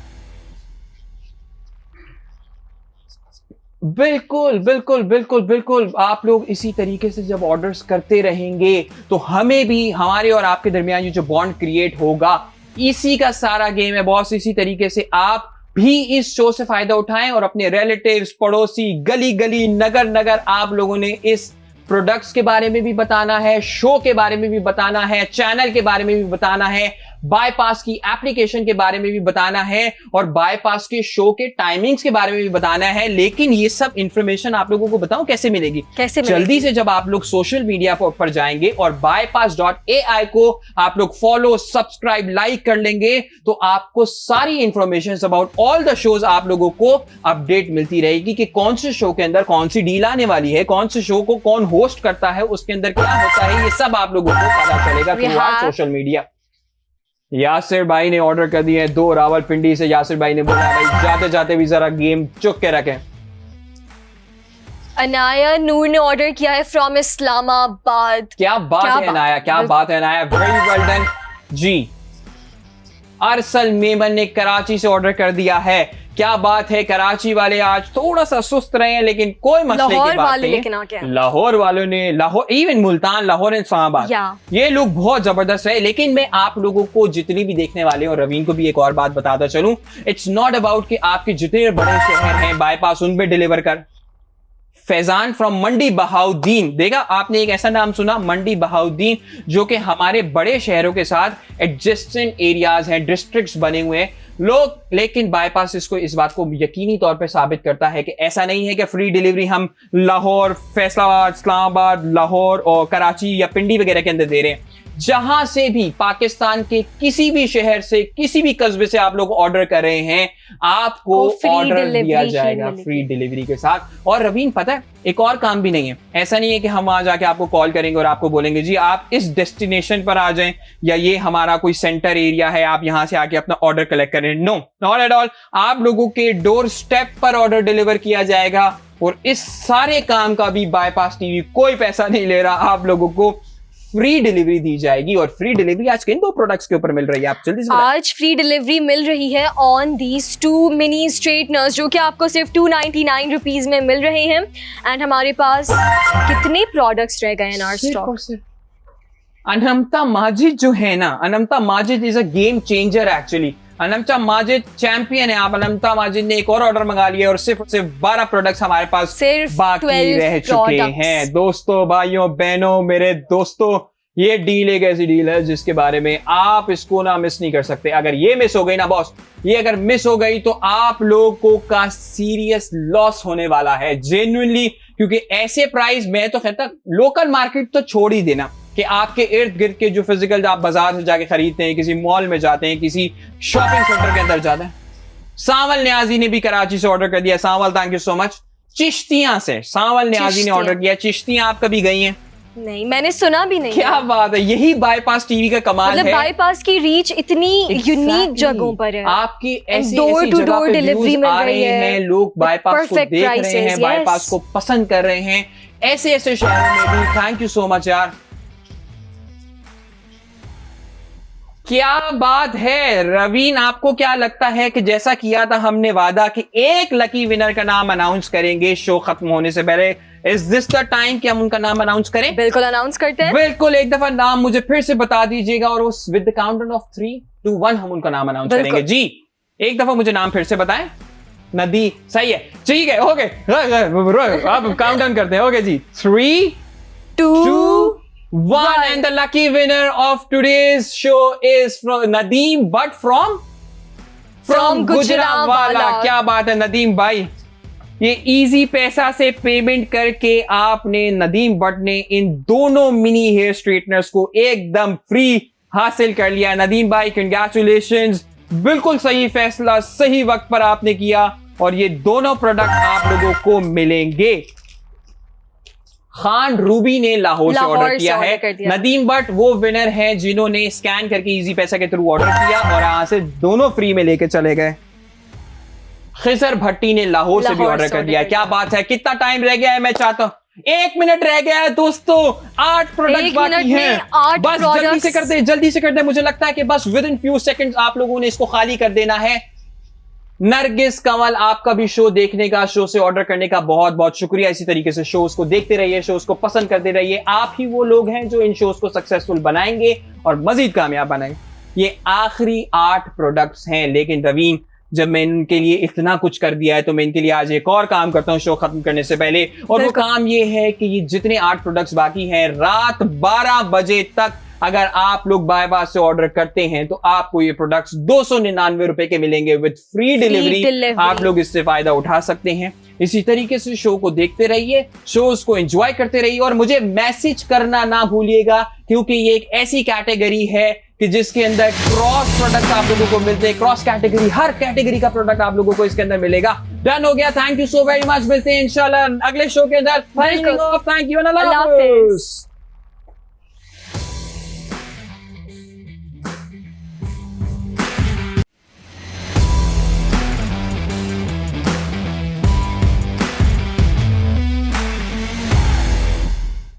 बिल्कुल बिल्कुल बिल्कुल बिल्कुल, आप लोग इसी तरीके से जब ऑर्डर्स करते रहेंगे तो हमें भी, हमारे और आपके दरमियान ये जो बॉन्ड क्रिएट होगा, इसी का सारा गेम है बॉस। इसी तरीके से आप भी इस शो से फायदा उठाएं और अपने रिलेटिव्स, पड़ोसी, गली गली, नगर नगर आप लोगों ने इस प्रोडक्ट्स के बारे में भी बताना है, शो के बारे में भी बताना है, चैनल के बारे में भी बताना है, बाईपास की एप्लीकेशन के बारे में भी बताना है और बाईपास के शो के टाइमिंग्स के बारे में भी बताना है। लेकिन ये सब इंफॉर्मेशन आप लोगों को बताऊं कैसे मिलेगी? जल्दी से जब आप लोग सोशल मीडिया पर जाएंगे और bypass.ai को आप लोग फॉलो, सब्सक्राइब, लाइक कर लेंगे तो आपको सारी information about all the shows आप लोगों को अपडेट मिलती रहेगी कि कौन से शो के अंदर कौन सी डील आने वाली है, कौन से शो को कौन होस्ट करता है, उसके अंदर क्या होता है, ये सब आप लोगों को पता चलेगा थ्रू सोशल मीडिया। यासिर भाई ने ऑर्डर कर दिए 2 रावलपिंडी से। यासिर भाई ने बोला भाई जाते जाते भी जरा गेम चुक के रखें। अनाया नूर ने ऑर्डर किया है फ्रॉम इस्लामाबाद। क्या बात है अनाया, क्या बात है अनाया, वेरी वेल डन जी। अरसल मेमन ने कराची से ऑर्डर कर दिया है। क्या बात है, कराची वाले आज थोड़ा सा सुस्त रहे हैं लेकिन कोई मसले की बात नहीं। लाहौर वालों ने, लाहौर, इवन मुल्तान, लाहौर एंड इस्लामाबाद, ये लोग बहुत जबरदस्त रहे। लेकिन मैं आप लोगों को जितनी भी देखने वाले और रवीन को भी एक और बात बताता चलूं, इट्स नॉट अबाउट कि आपके जितने बड़े शहर हैं बाईपास उन पे डिलीवर कर। फैजान फ्रॉम मंडी बहाउद्दीन, देखा आपने एक ऐसा नाम सुना, मंडी बहाउद्दीन, जो कि हमारे बड़े शहरों के साथ एडजेसेंट एरियाज हैं, डिस्ट्रिक्ट्स बने हुए हैं लोग। लेकिन बाईपास इसको, इस बात को यकीनी तौर पे साबित करता है कि ऐसा नहीं है कि फ्री डिलीवरी हम लाहौर, फैसलाबाद, इस्लामाबाद, लाहौर और कराची या पिंडी वगैरह के अंदर दे रहे हैं। जहां से भी पाकिस्तान के किसी भी शहर से, किसी भी कस्बे से आप लोग ऑर्डर कर रहे हैं, आपको ऑर्डर दिया जाएगा फ्री डिलीवरी के साथ। और रवीन पता है एक और काम भी नहीं है, ऐसा नहीं है कि हम वहां जाके आपको कॉल करेंगे और आपको बोलेंगे जी आप इस डेस्टिनेशन पर आ जाएं या ये हमारा कोई सेंटर एरिया है, आप यहां से आके अपना ऑर्डर कलेक्ट करें। नो, नॉट एट ऑल, आप लोगों के डोर स्टेप पर ऑर्डर डिलीवर किया जाएगा और इस सारे काम का भी बाईपास टीवी कोई पैसा नहीं ले रहा, आप लोगों को फ्री डिलीवरी दी जाएगी। और फ्री डिलीवरी आज किन 2 प्रोडक्ट्स के ऊपर मिल रही है, आप जल्दी से आज फ्री डिलीवरी मिल रही है ऑन दीज 2 मिनी स्ट्रेटनर्स, जो कि आपको सिर्फ 299 रुपीज में मिल रहे हैं। एंड हमारे पास कितने प्रोडक्ट्स रह गए हैं आवर स्टॉक। अनमता माजिद जो है ना, Anmata Majid is a game changer actually. Anmata Majid champion है। आप अनमता माजिद ने एक और ऑर्डर मंगा लिया और सिर्फ 12 प्रोडक्ट्स हमारे पास सिर्फ बाकी रह चुके हैं। दोस्तों, भाइयों, बहनों, मेरे दोस्तों, ये डील एक ऐसी डील है जिसके बारे में आप इसको ना मिस नहीं कर सकते। अगर ये मिस हो गई ना बॉस, ये अगर मिस हो गई तो आप लोगों का सीरियस लॉस होने वाला है जेन्युइनली, क्योंकि ऐसे प्राइस, मैं तो कहता लोकल मार्केट तो छोड़ ही देना कि आपके इर्द गिर्द के जो फिजिकल आप बाजार से जाके खरीदते हैं, किसी मॉल में जाते हैं, किसी शॉपिंग सेंटर के अंदर जाते हैं। सांवल न्याजी ने भी कराची से ऑर्डर कर दिया। Sanwal, thank you so much. Chishtian से सांवल न्याजी ने ऑर्डर किया। चिश्तियां आप कभी गई हैं? नहीं, मैंने सुना भी नहीं। क्या बात है, यही बाईपास टीवी का कमाल है। बाईपास की रीच इतनी यूनिक जगहों पर है, आपकी ऐसी डोर टू डोर डिलीवरी मिल रही है, लोग बाईपास को देख रहे हैं, बाईपास को पसंद कर रहे हैं ऐसे ऐसे शहरों में भी। थैंक यू सो मच यार, क्या बात है। रवीन, आपको क्या लगता है कि जैसा किया था हमने वादा कि एक लकी विनर का नाम अनाउंस करेंगे शो खत्म होने से पहले, इज दिस द टाइम कि हम उनका नाम अनाउंस करें? बिल्कुल अनाउंस करते हैं। बिल्कुल, एक दफा नाम मुझे फिर से बता दीजिएगा और उस विद द काउंटडाउन ऑफ 3, 2, 1 हम उनका नाम अनाउंस करेंगे। जी, एक दफा मुझे नाम फिर से बताएं। नदी, सही है, ठीक है, ओके, अब काउंटडाउन करते हैं। Okay ji, 3, 2, 1 and the lucky winner of today's show is from Nadeem, but from Gujranwala. क्या बात है नदीम भाई, ये इजी पैसा से पेमेंट करके आपने, नदीम भट्ट ने इन दोनों मिनी हेयर स्ट्रेटनर्स को एकदम फ्री हासिल कर लिया। नदीम भाई कंग्रेचुलेशंस, बिल्कुल सही फैसला सही वक्त पर आपने किया और ये दोनों प्रोडक्ट आप लोगों को मिलेंगे। खान रूबी ने लाहौर से ऑर्डर किया है। नदीम बट वो विनर हैं जिन्होंने स्कैन करके इजी पैसा के थ्रू ऑर्डर किया और यहां से दोनों फ्री में लेके चले गए। खिजर भट्टी ने लाहौर से भी ऑर्डर कर दिया। क्या बात है, कितना टाइम रह गया है? मैं चाहता हूं 1 मिनट रह गया है दोस्तों, 8 प्रोडक्ट बाकी हैं। बस जल्दी से कर दे। मुझे लगता है कि बस विद इन फ्यू सेकंड्स आप लोगों ने इसको खाली कर देना है। नरगिस कंवल, आपका भी शो देखने का, शो से ऑर्डर करने का बहुत बहुत शुक्रिया। इसी तरीके से शोज को देखते रहिए, शोज को पसंद करते रहिए। आप ही वो लोग हैं जो इन शोज को सक्सेसफुल बनाएंगे और मजीद कामयाब बनाएंगे। ये आखिरी 8 प्रोडक्ट्स हैं, लेकिन रवीन जब मैं इनके लिए इतना कुछ कर दिया है तो मैं इनके लिए आज एक और काम करता हूं शो खत्म करने से पहले, और वो काम ये है कि ये जितने 8 प्रोडक्ट्स बाकी हैं, रात 12 बजे तक अगर आप लोग बाय बाय से ऑर्डर करते हैं तो आपको ये प्रोडक्ट्स 299 रुपए के मिलेंगे विद फ्री डिलीवरी। आप लोग इससे फायदा उठा सकते हैं। इसी तरीके से शो को देखते रहिए, शोज को एंजॉय करते रहिए और मुझे मैसेज करना ना भूलिएगा, क्योंकि ये एक ऐसी कैटेगरी है कि जिसके अंदर क्रॉस प्रोडक्ट आप लोगों को मिलते हैं। क्रॉस कैटेगरी, हर कैटेगरी का प्रोडक्ट आप लोगों को इसके अंदर मिलेगा। डन हो गया। Thank you so very much. मिलते हैं इंशाल्लाह अगले शो के अंदर। थैंक यू, अल्लाह हाफिज़।